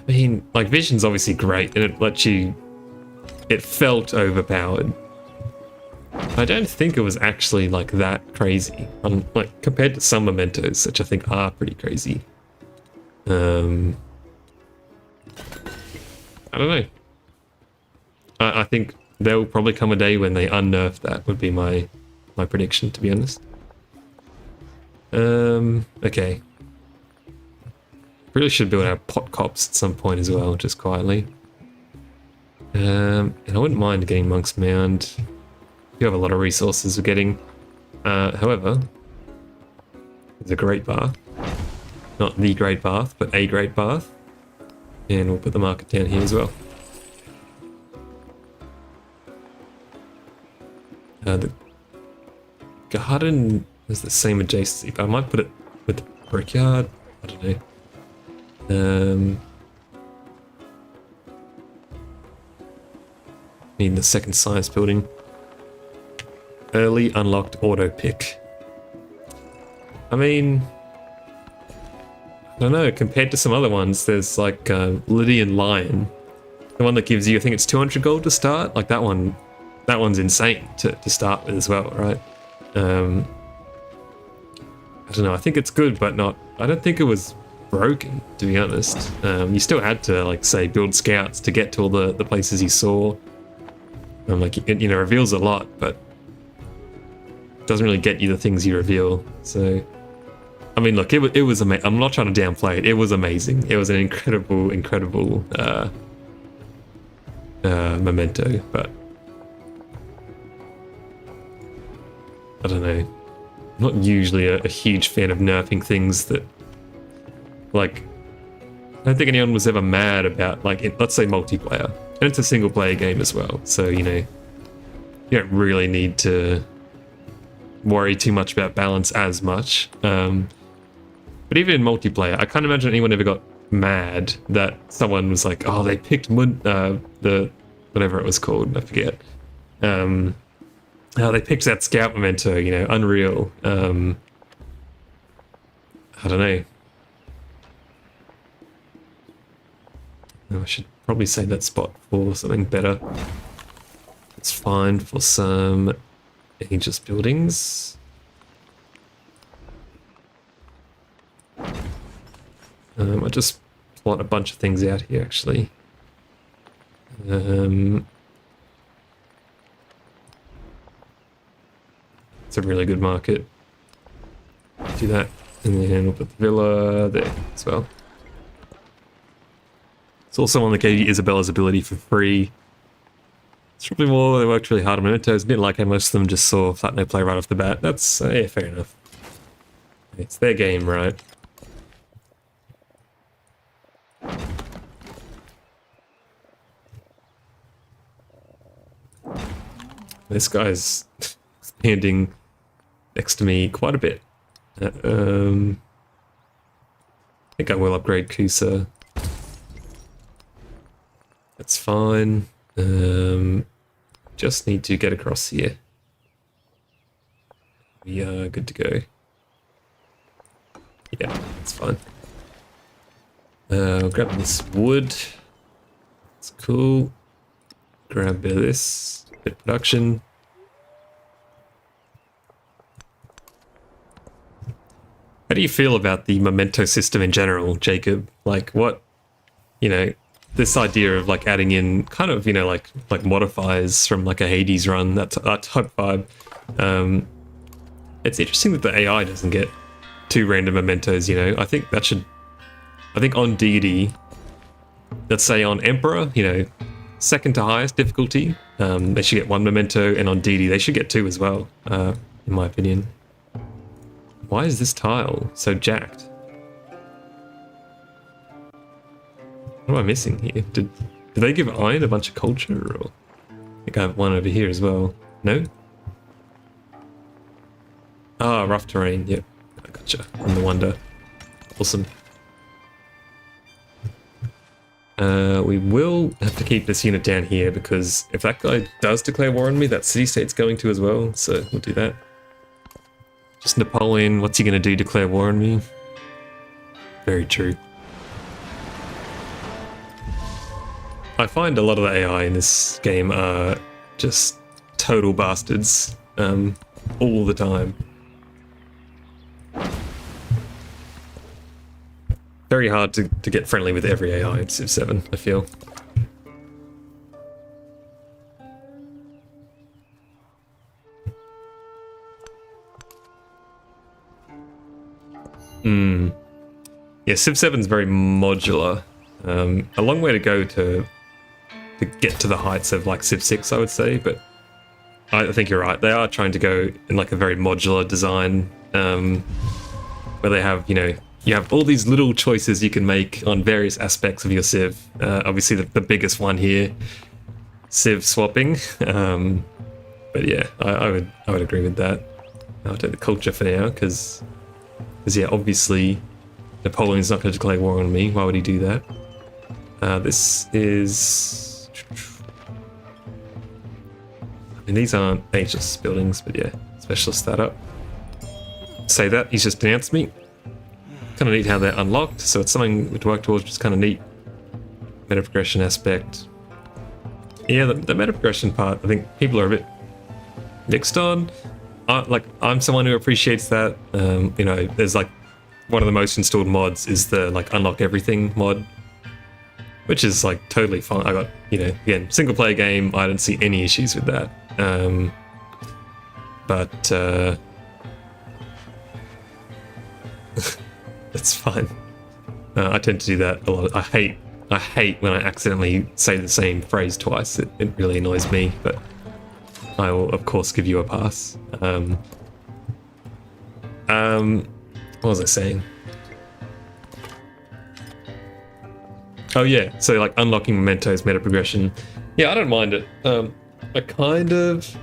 mean, like, Vision's obviously great, and it felt overpowered. I don't think it was actually like that crazy, like compared to some mementos, which I think are pretty crazy. I don't know. I think there will probably come a day when they unnerf that, would be my prediction, to be honest. Okay. Really should build our pot cops at some point as well, just quietly. And I wouldn't mind getting Monk's Mound. You have a lot of resources we're getting. However, there's a Great Bath. Not the Great Bath, but a Great Bath. And we'll put the market down here as well. The garden is the same adjacency, but I might put it with the brickyard. I don't know. Need the second science building. Early unlocked auto pick. I mean, I don't know, compared to some other ones, there's like Lydian Lion. The one that gives you, I think it's 200 gold to start. Like that one's insane to start with as well, right? I don't know, I think it's good, but I don't think it was broken, to be honest. You still had to, like, say, build scouts to get to all the places you saw. Like, it, reveals a lot, but doesn't really get you the things you reveal. So, I mean, look, it was amazing. I'm not trying to downplay it. It was amazing. It was an incredible memento, but I don't know. I'm not usually a huge fan of nerfing things that, like, I don't think anyone was ever mad about, like, let's say multiplayer. And it's a single player game as well, so, you don't really need to worry too much about balance as much. But even in multiplayer, I can't imagine anyone ever got mad that someone was like, oh, they picked the whatever it was called, I forget. Oh, they picked that scout memento, unreal. I don't know. I should probably save that spot for something better. It's fine for some Aegis buildings. I just plot a bunch of things out here, actually. It's a really good market. Do that, and then we'll put the villa there as well. It's also one that gave you Isabella's ability for free. It's probably more they worked really hard on mementos. Didn't like how most of them just saw flat no play right off the bat. That's yeah, fair enough. It's their game, right? This guy's standing next to me quite a bit. I think I will upgrade Kusa. That's fine. Just need to get across here. We are good to go. Yeah, that's fine. I'll grab this wood. It's cool. Grab this. Bit of production. How do you feel about the memento system in general, Jacob? Like, what, you know, this idea of like adding in kind of, you know, like modifiers from like a Hades run, that type vibe. It's interesting that the AI doesn't get 2 random mementos, you know. I think on deity, let's say on Emperor, you know, second to highest difficulty, they should get 1 memento, and on deity they should get 2 as well, in my opinion. Why is this tile so jacked? What am I missing here? Did they give iron a bunch of culture? Or I think I have one over here as well. No? Ah, rough terrain. Yep, I gotcha. On the wonder. Awesome. We will have to keep this unit down here because if that guy does declare war on me, that city-state's going to as well. So we'll do that. Just Napoleon. What's he going to do? Declare war on me? Very true. I find a lot of the AI in this game are just total bastards all the time. Very hard to get friendly with every AI in Civ 7, I feel. Yeah, Civ 7's very modular. A long way to go to get to the heights of like Civ 6, I would say, but I think you're right. They are trying to go in like a very modular design, where they have, you know, you have all these little choices you can make on various aspects of your Civ. Obviously the biggest one here, Civ swapping. But yeah, I would agree with that. I'll take the culture for now, because yeah, obviously Napoleon's not going to declare war on me. Why would he do that? This is... I mean, these aren't Aegis buildings, but yeah, specialist that up. Say that, he's just denounced me. Kind of neat how they're unlocked, so it's something to work towards, just kind of neat. Meta progression aspect. Yeah, the meta progression part, I think people are a bit mixed on. I'm someone who appreciates that. You know, there's like one of the most installed mods is the like unlock everything mod, which is like totally fine. I got, you know, again, single player game. I didn't see any issues with that. But it's fine. I tend to do that a lot. I hate when I accidentally say the same phrase twice. It really annoys me, but I will of course give you a pass. What was I saying? Oh yeah, so like unlocking mementos, meta progression. Yeah, I don't mind it. I kind of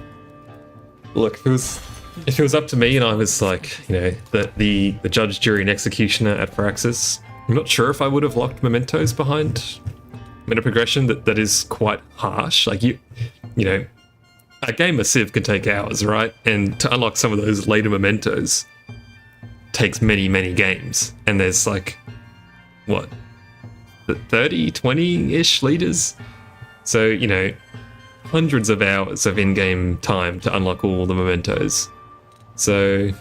look, if it was up to me and I was like, you know, the judge, jury, and executioner at Firaxis, I'm not sure if I would have locked mementos behind meta progression. That is quite harsh. Like you know, a game of Civ can take hours, right? And to unlock some of those later mementos takes many games. And there's like, what, 30, 20-ish leaders? So, you know, hundreds of hours of in-game time to unlock all the mementos. So,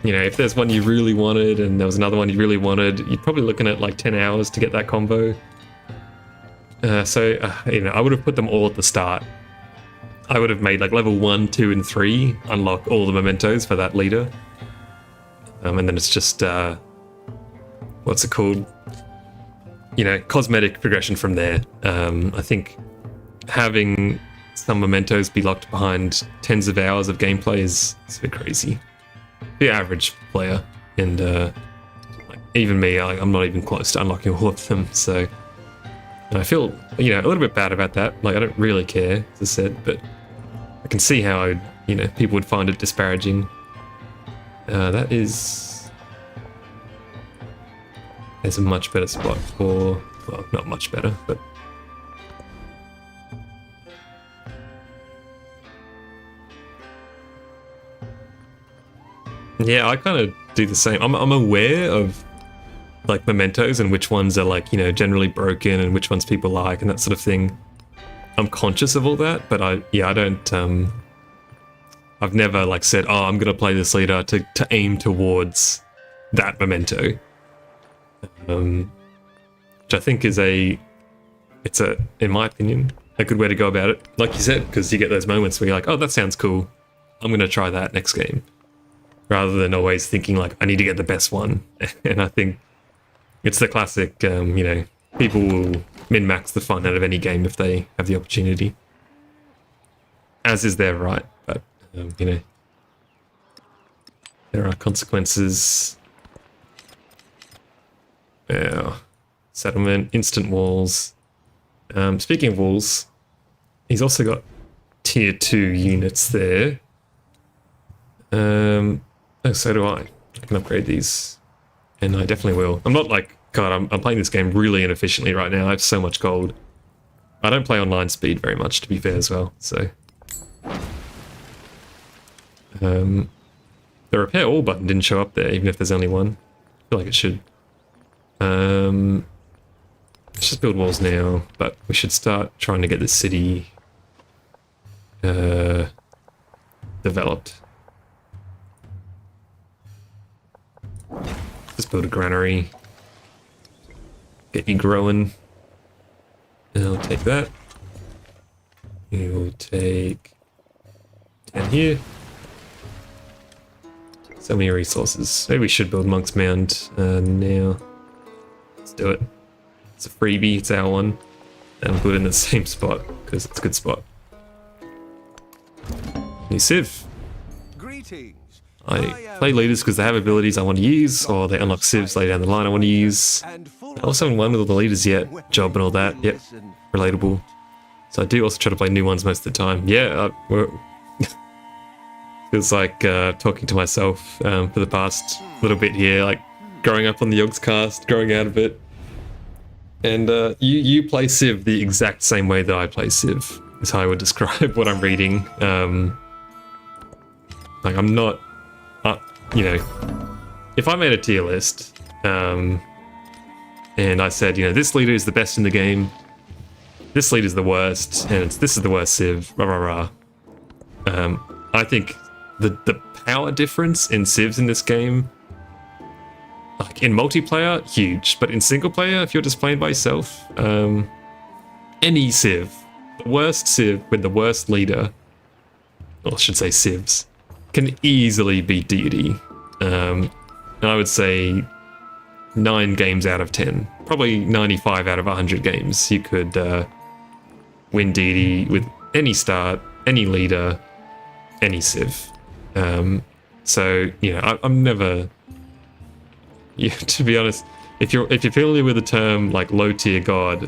you know, if there's one you really wanted and there was another one you really wanted, you're probably looking at like 10 hours to get that combo. You know, I would have put them all at the start. I would have made like level 1, 2, and 3 unlock all the mementos for that leader. And then it's just, what's it called? You know, cosmetic progression from there. I think having some mementos be locked behind tens of hours of gameplay is a bit crazy. The average player, and like, even me, I'm not even close to unlocking all of them. So I feel, you know, a little bit bad about that. Like, I don't really care, as I said, but I can see how people would find it disparaging. That is... There's a much better spot for... Well, not much better, but... Yeah, I kind of do the same. I'm aware of like mementos and which ones are like, generally broken and which ones people like and that sort of thing. I'm conscious of all that, but I don't, I've never like said, oh, I'm going to play this leader to aim towards that memento. Which I think is in my opinion, a good way to go about it. Like you said, because you get those moments where you're like, oh, that sounds cool. I'm going to try that next game. Rather than always thinking like, I need to get the best one. And I think it's the classic, people will min-max the fun out of any game if they have the opportunity. As is their right, but, there are consequences. Yeah. Settlement, instant walls. Speaking of walls, he's also got tier 2 units there. Oh, so do I. I can upgrade these. And I definitely will. I'm not like, God, I'm playing this game really inefficiently right now. I have so much gold. I don't play online speed very much, to be fair as well, so... the repair all button didn't show up there, even if there's only one. I feel like it should. Let's just build walls now, but we should start trying to get the city developed. Just build a granary. Get you growing. And I'll take that. You'll take 10 here. So many resources. Maybe we should build Monk's Mound now. Let's do it. It's a freebie, it's our one. And we'll put it in the same spot, because it's a good spot. New Civ. Greetings. I play leaders because they have abilities I want to use, or they unlock civs later down the line I want to use. I also haven't won with all the leaders yet. Job and all that. Yep. Relatable. So I do also try to play new ones most of the time. Yeah, feels like talking to myself for the past little bit here, like growing up on the Yogscast, growing out of it. And you play Civ the exact same way that I play Civ, is how I would describe what I'm reading. Like I'm not... if I made a tier list, and I said, this leader is the best in the game, this leader is the worst, and this is the worst Civ, rah rah rah. I think the power difference in Civs in this game, like in multiplayer, huge, but in single player, if you're just playing by yourself, any Civ, the worst Civ with the worst leader, or I should say Civs, can easily beat Deity. And I would say 9 games out of 10, probably 95 out of 100 games, you could win Deity with any start, any leader, any Civ. So I'm never. To be honest, if you're familiar with the term like low tier god,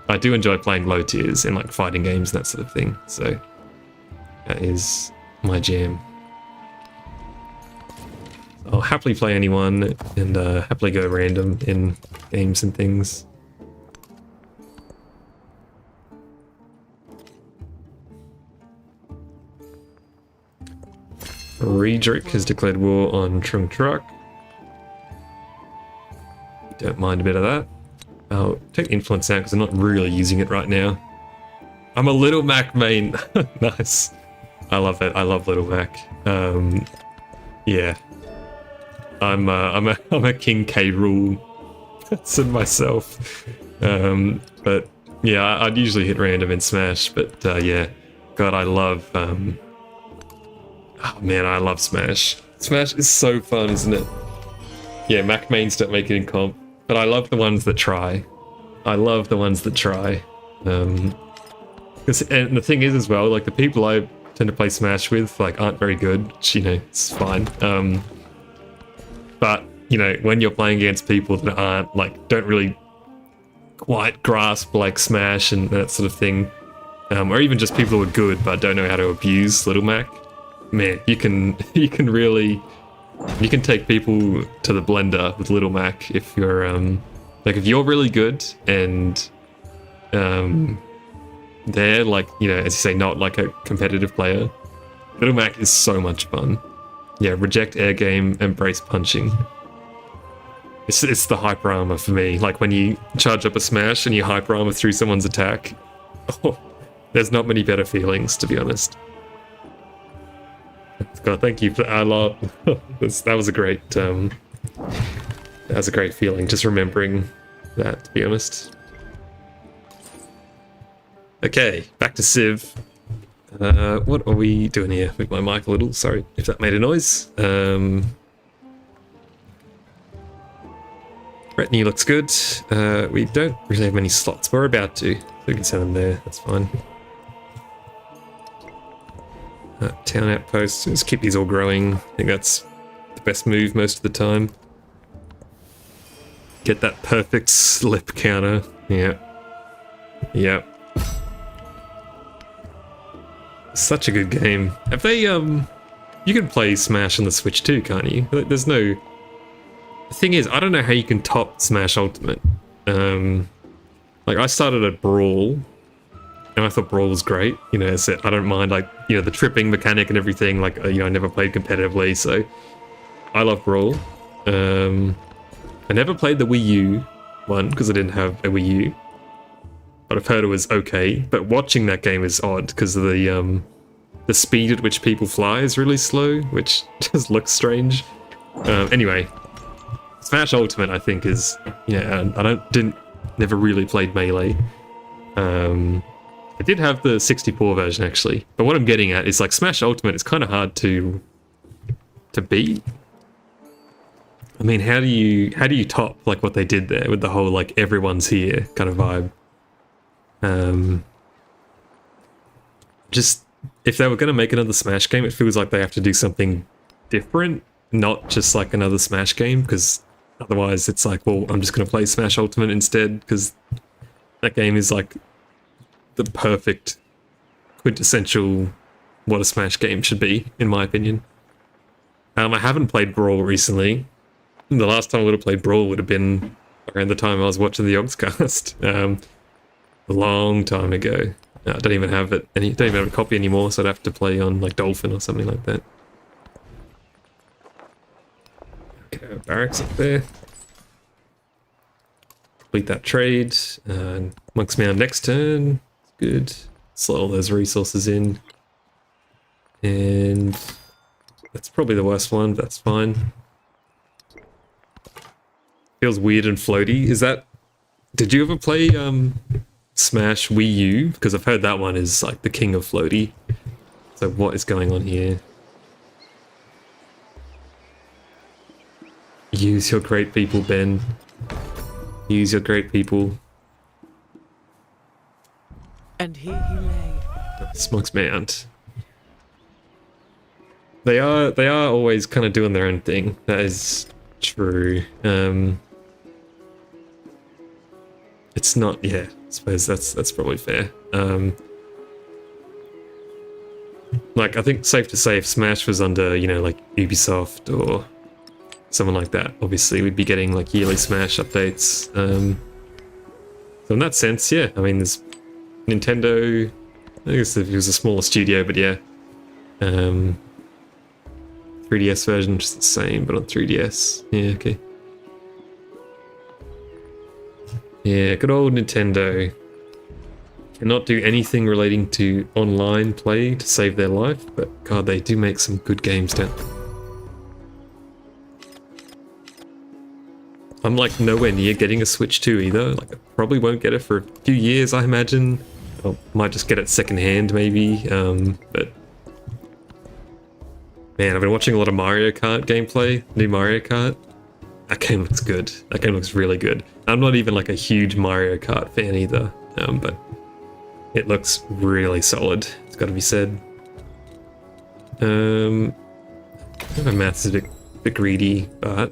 I do enjoy playing low tiers in like fighting games and that sort of thing. So that is my jam. I'll happily play anyone and happily go random in games and things. Redrick has declared war on Trung Truck. Don't mind a bit of that. I'll take influence out because I'm not really using it right now. I'm a Little Mac main. Nice. I love it. I love Little Mac. Yeah. I'm a King K. Rool person myself. But yeah, I'd usually hit random in Smash. But yeah, God, I love. Oh man, I love Smash. Smash is so fun, isn't it? Yeah, Mac mains don't make it in comp, but I love the ones that try. I love the ones that try. And the thing is as well, like the people I tend to play Smash with like aren't very good, which, it's fine. But when you're playing against people that don't really quite grasp like Smash and that sort of thing, or even just people who are good but don't know how to abuse Little Mac, man, you can really take people to the blender with Little Mac if you're like if you're really good and they're like, you know, as you say, not like a competitive player. Little Mac is so much fun. Yeah, reject air game, embrace punching. It's the hyper armor for me. Like when you charge up a smash and you hyper armor through someone's attack. Oh, there's not many better feelings, to be honest. God, thank you for that. That was a great feeling, just remembering that, to be honest. Okay, back to Civ. What are we doing here? Move my mic a little, sorry if that made a noise. Retinue looks good. We don't really have many slots, but we're about to. So we can send them there, that's fine. Town outposts, let's keep these all growing. I think that's the best move most of the time. Get that perfect slip counter. Yeah. Yep. Such a good game. Have they, you can play Smash on the Switch too, can't you? There's no... The thing is, I don't know how you can top Smash Ultimate. Like, I started at Brawl, and I thought Brawl was great. You know, so I don't mind, like, you know, the tripping mechanic and everything. Like, you know, I never played competitively, so I love Brawl. I never played the Wii U one, because I didn't have a Wii U. But I've heard it was okay. But watching that game is odd, because of the speed at which people fly is really slow, which just looks strange. Anyway, Smash Ultimate, I think, is, yeah, I never really played Melee. I did have the 64 version, actually. But what I'm getting at is, like, Smash Ultimate is kind of hard to beat. I mean, how do you top, like, what they did there with the whole, like, everyone's here kind of vibe? Just, if they were going to make another Smash game, it feels like they have to do something different, not just like another Smash game, because otherwise it's like, well, I'm just going to play Smash Ultimate instead, because that game is like the perfect, quintessential what a Smash game should be, in my opinion. I haven't played Brawl recently. The last time I would have played Brawl would have been around the time I was watching the Yogscast. A long time ago. I don't even have it. Don't even have a copy anymore, so I'd have to play on like Dolphin or something like that. Okay, barracks up there. Complete that trade. Monk's Mound next turn. Good. Slot all those resources in. And that's probably the worst one, but that's fine. Feels weird and floaty. Is that... Did you ever play Smash Wii U? Because I've heard that one is like the king of floaty. So what is going on here? Use your great people, Ben. Use your great people. And here he lay. Monk's Mound. They are always kind of doing their own thing. That is true. It's not, yeah, I suppose that's probably fair. Like, I think safe to say if Smash was under, you know, like Ubisoft or someone like that, obviously we'd be getting like yearly Smash updates. So in that sense, yeah, I mean, there's Nintendo, I guess it was a smaller studio, but yeah. 3DS version, just the same, but on 3DS. Yeah, okay. Yeah, good old Nintendo. Cannot do anything relating to online play to save their life, but god, they do make some good games, don't they? I'm like nowhere near getting a Switch 2 either. Like, I probably won't get it for a few years, I imagine. I might just get it secondhand, maybe. But man, I've been watching a lot of Mario Kart gameplay. New Mario Kart. That game looks good. That game looks really good. I'm not even like a huge Mario Kart fan either, but it looks really solid. It's got to be said. My maths is a bit greedy, but I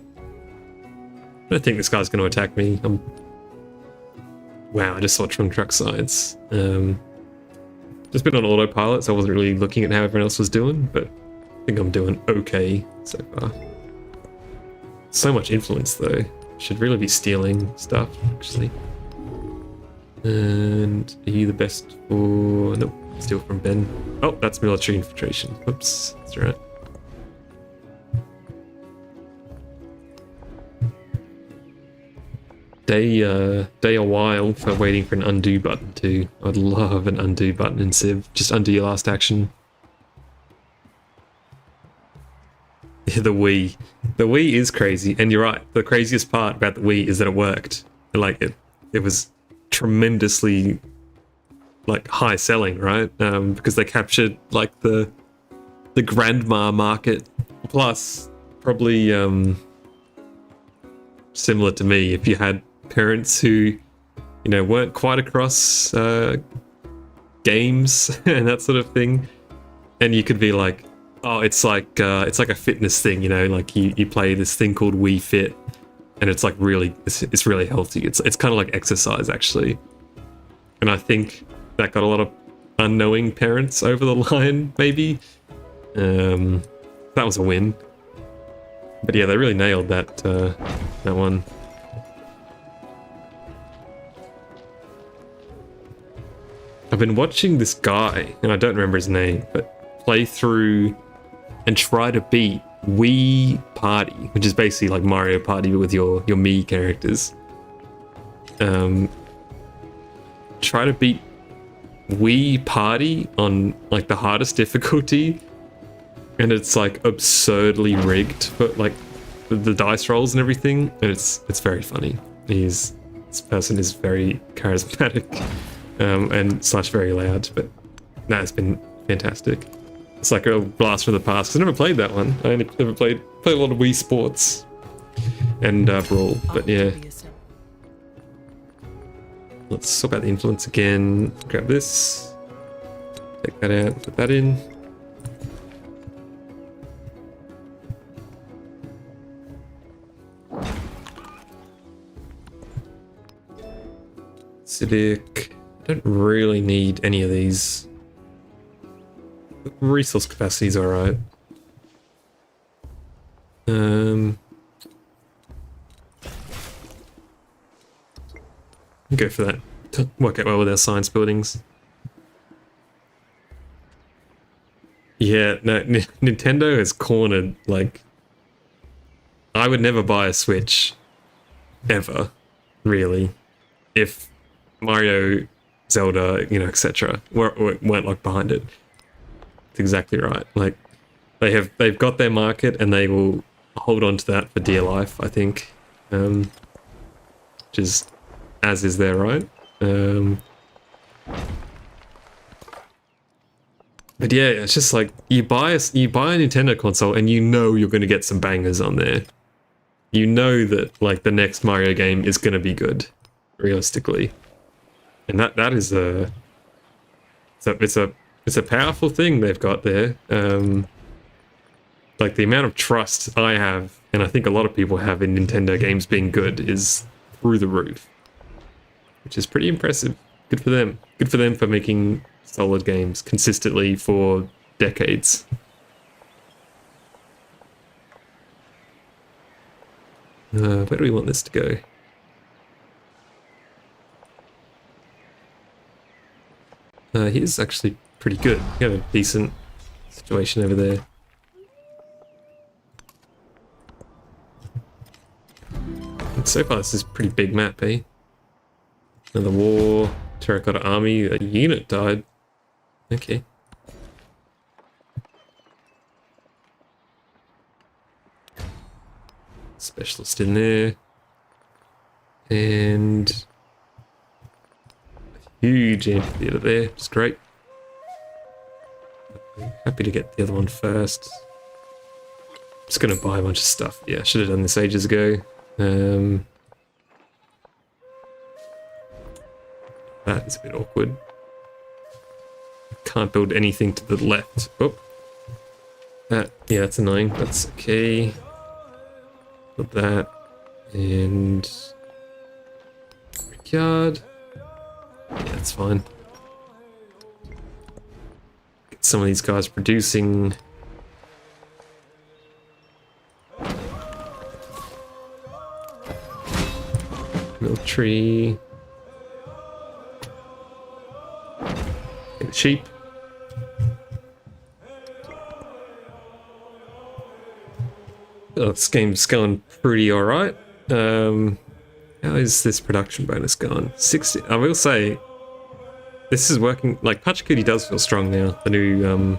don't think this guy's going to attack me. Wow, I just saw Trunk Truck sides. just been on autopilot, so I wasn't really looking at how everyone else was doing, but I think I'm doing okay so far. So much influence though. Should really be stealing stuff, actually. And are you the best for... Nope, steal from Ben. Oh, that's military infiltration. Oops, that's right. Day a while for waiting for an undo button too. I'd love an undo button in Civ. Just undo your last action. Yeah, the Wii. The Wii is crazy, and you're right. The craziest part about the Wii is that it worked. Like it was tremendously like high selling, right? Because they captured like the grandma market. Plus, probably similar to me, if you had parents who, you know, weren't quite across games and that sort of thing, and you could be like, oh, it's like a fitness thing, you know, like you play this thing called Wii Fit, and it's like really, it's really healthy. It's kind of like exercise actually, and I think that got a lot of unknowing parents over the line. Maybe that was a win. But yeah, they really nailed that that one. I've been watching this guy, and I don't remember his name, but play through and try to beat Wii Party, which is basically like Mario Party but with your Mii characters. Try to beat Wii Party on like the hardest difficulty, and it's like absurdly rigged for like the dice rolls and everything, and it's very funny. This person is very charismatic and slash very loud, but no, it's been fantastic. It's like a blast from the past, because I never played that one. I only ever played a lot of Wii Sports and Brawl, but yeah. Let's talk about the influence again. Grab this, take that out, put that in. Civic. I don't really need any of these. Resource capacity is alright. Go for that. Work out well with our science buildings. Yeah, no, Nintendo has cornered, like... I would never buy a Switch. Ever. Really. If Mario, Zelda, you know, etc. weren't like behind it. It's exactly right. Like, they've got their market, and they will hold on to that for dear life, I think. Which is... as is their right. But yeah, it's just like you buy a Nintendo console and you know you're going to get some bangers on there. You know that like the next Mario game is going to be good, realistically, and that is it's a powerful thing they've got there. Like the amount of trust I have, and I think a lot of people have in Nintendo games being good, is through the roof. Which is pretty impressive. Good for them. Good for them for making solid games consistently for decades. Where do we want this to go? Here's actually pretty good. We have a decent situation over there. And so far this is a pretty big map, eh? Another war, Terracotta Army, a unit died. Okay. Specialist in there. And a huge amphitheater there, which is great. Happy to get the other one first. Just gonna buy a bunch of stuff. Yeah, should have done this ages ago. That is a bit awkward. Can't build anything to the left. Oh. Yeah, that's annoying. That's okay. Put that. And... brickyard. Yeah, that's fine. some of these guys producing. Military. Sheep. Oh, this game's going pretty alright. How is this production bonus going? 60. I will say, this is working. Like, Pachikuti does feel strong now. The new, I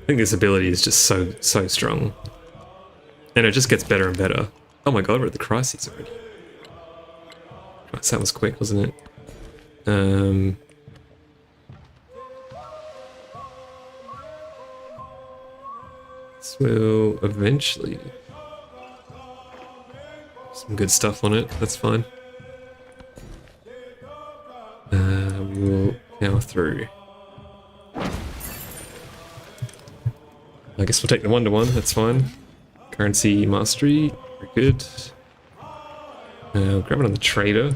think this ability is just so strong. And it just gets better and better. Oh my god, we're at the crises already. Christ, that was quick, wasn't it? This will eventually... some good stuff on it, that's fine. We will power through. I guess we'll take the 1-to-1, that's fine. Currency mastery, very good. Grab it on the trader.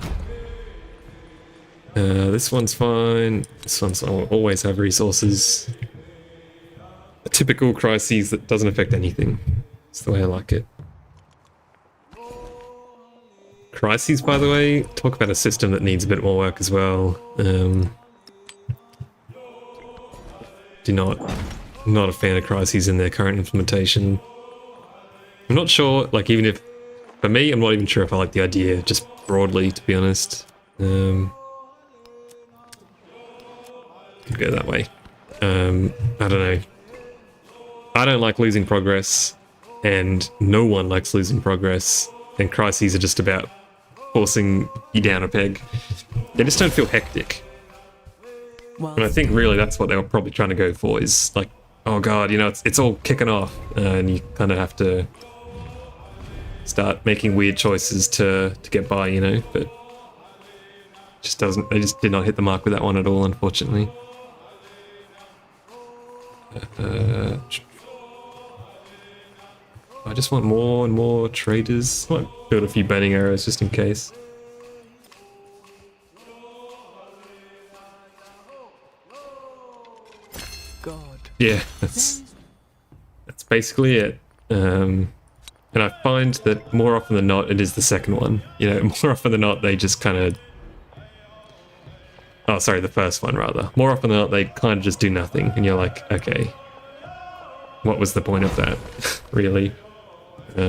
This one's fine. This one's always have resources. A typical crisis that doesn't affect anything. That's the way I like it. Crises, by the way, talk about a system that needs a bit more work as well. Not a fan of crises in their current implementation. I'm not sure, like, even if, for me, I'm not even sure if I like the idea, just broadly, to be honest. Could go that way. I don't know. I don't like losing progress, and no one likes losing progress, and crises are just about forcing you down a peg. They just don't feel hectic. And I think really that's what they were probably trying to go for, is like, oh god, you know, it's all kicking off, and you kind of have to start making weird choices to get by, you know, but just doesn't, they just did not hit the mark with that one at all, unfortunately. I just want more and more traders. I might build a few burning arrows just in case. God. Yeah, that's basically it. And I find that more often than not, it is the second one. You know, more often than not, they just kind of... Oh, sorry, the first one, rather. More often than not, they kind of just do nothing. And you're like, okay, what was the point of that, really? I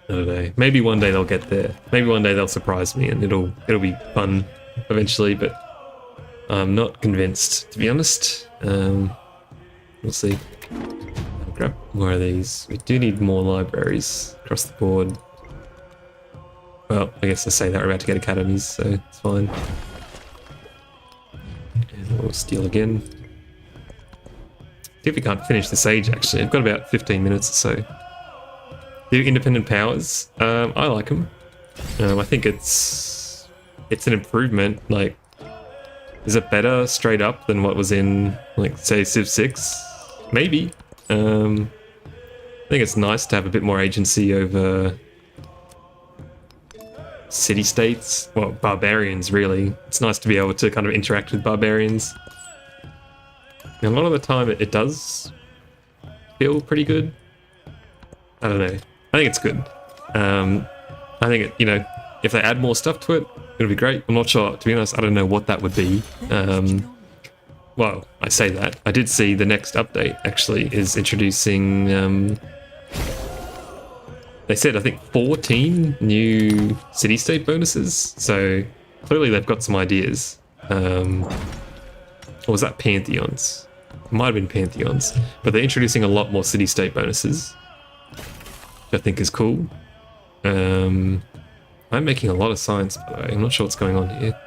don't know. Maybe one day they'll get there. Maybe one day they'll surprise me and it'll be fun eventually, but I'm not convinced, to be honest. We'll see. I'll grab more of these. We do need more libraries across the board. Well, I guess I say that we're about to get academies, so it's fine. And we'll steal again. See if we can't finish this age, actually. I've got about 15 minutes or so. The independent powers, I like them. I think it's an improvement. Like, is it better straight up than what was in, like, say, Civ 6? Maybe. I think it's nice to have a bit more agency over city-states. Well, barbarians, really. It's nice to be able to kind of interact with barbarians. And a lot of the time, it does feel pretty good. I don't know. I think it's good. I think, it, you know, if they add more stuff to it, it'll be great. I'm not sure. To be honest, I don't know what that would be. Well, I say that. I did see the next update, actually, is introducing... they said, I think, 14 new city-state bonuses. So, clearly they've got some ideas. Or was that Pantheons? It might have been Pantheons. But they're introducing a lot more city-state bonuses, which I think is cool. I'm making a lot of science, by the way. I'm not sure what's going on here.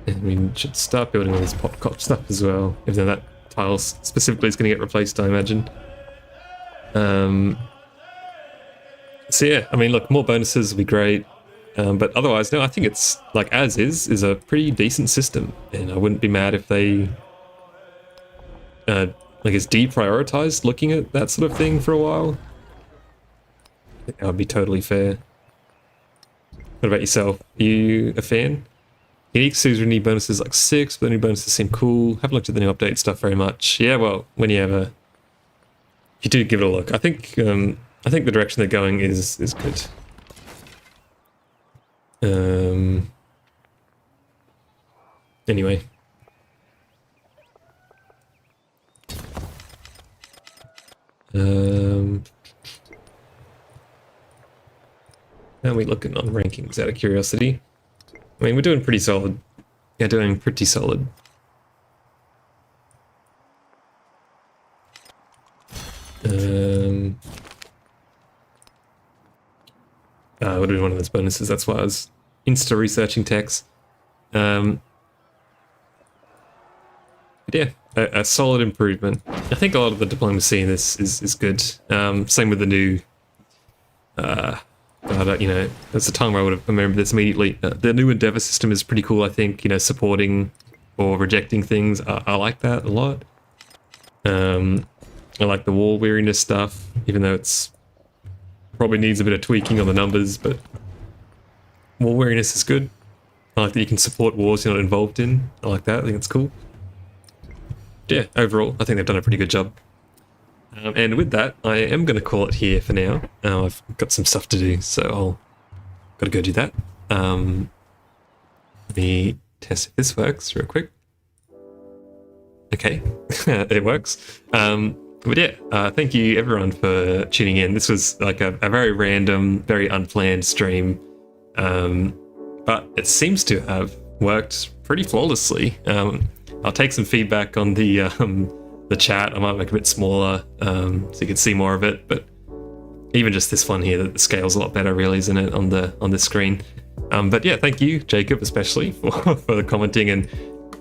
And we should start building all this pop-cop stuff as well. Even though that tile specifically is going to get replaced, I imagine. So yeah, I mean, look, more bonuses would be great. But otherwise, no, I think it's, like, as is a pretty decent system. And I wouldn't be mad if they, like, is deprioritized looking at that sort of thing for a while. I think that would be totally fair. What about yourself? Are you a fan? Unique series with new bonuses like 6, but the new bonuses seem cool. Haven't looked at the new update stuff very much. Yeah, well, when you ever, if you do give it a look, I think the direction they're going is good. Anyway. How are we looking on rankings out of curiosity? I mean, we're doing pretty solid. Yeah, doing pretty solid. We're doing one of those bonuses, that's why I was insta researching text. But yeah, a solid improvement. I think a lot of the diplomacy in this is good. Same with the new you know, there's a time where I would have remembered this immediately. The new Endeavor system is pretty cool, I think, you know, supporting or rejecting things. I like that a lot. I like the war weariness stuff, even though it's probably needs a bit of tweaking on the numbers, but war weariness is good. I like that you can support wars you're not involved in. I like that, I think it's cool. Yeah, overall, I think they've done a pretty good job. And with that, I am going to call it here for now. I've got some stuff to do, so I'll gotta go do that. Let me test if this works real quick. Okay, it works. But yeah, thank you everyone for tuning in. This was like a very random, very unplanned stream, but it seems to have worked pretty flawlessly. I'll take some feedback on the chat. I might make it a bit smaller so you can see more of it, but even just this one here, the scale's a lot better really, isn't it, on the screen. But yeah, thank you, Jacob, especially for the commenting and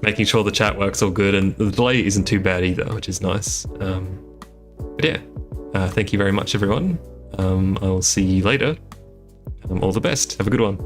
making sure the chat works all good, and the delay isn't too bad either, which is nice. But yeah, thank you very much, everyone. I will see you later. All the best. Have a good one.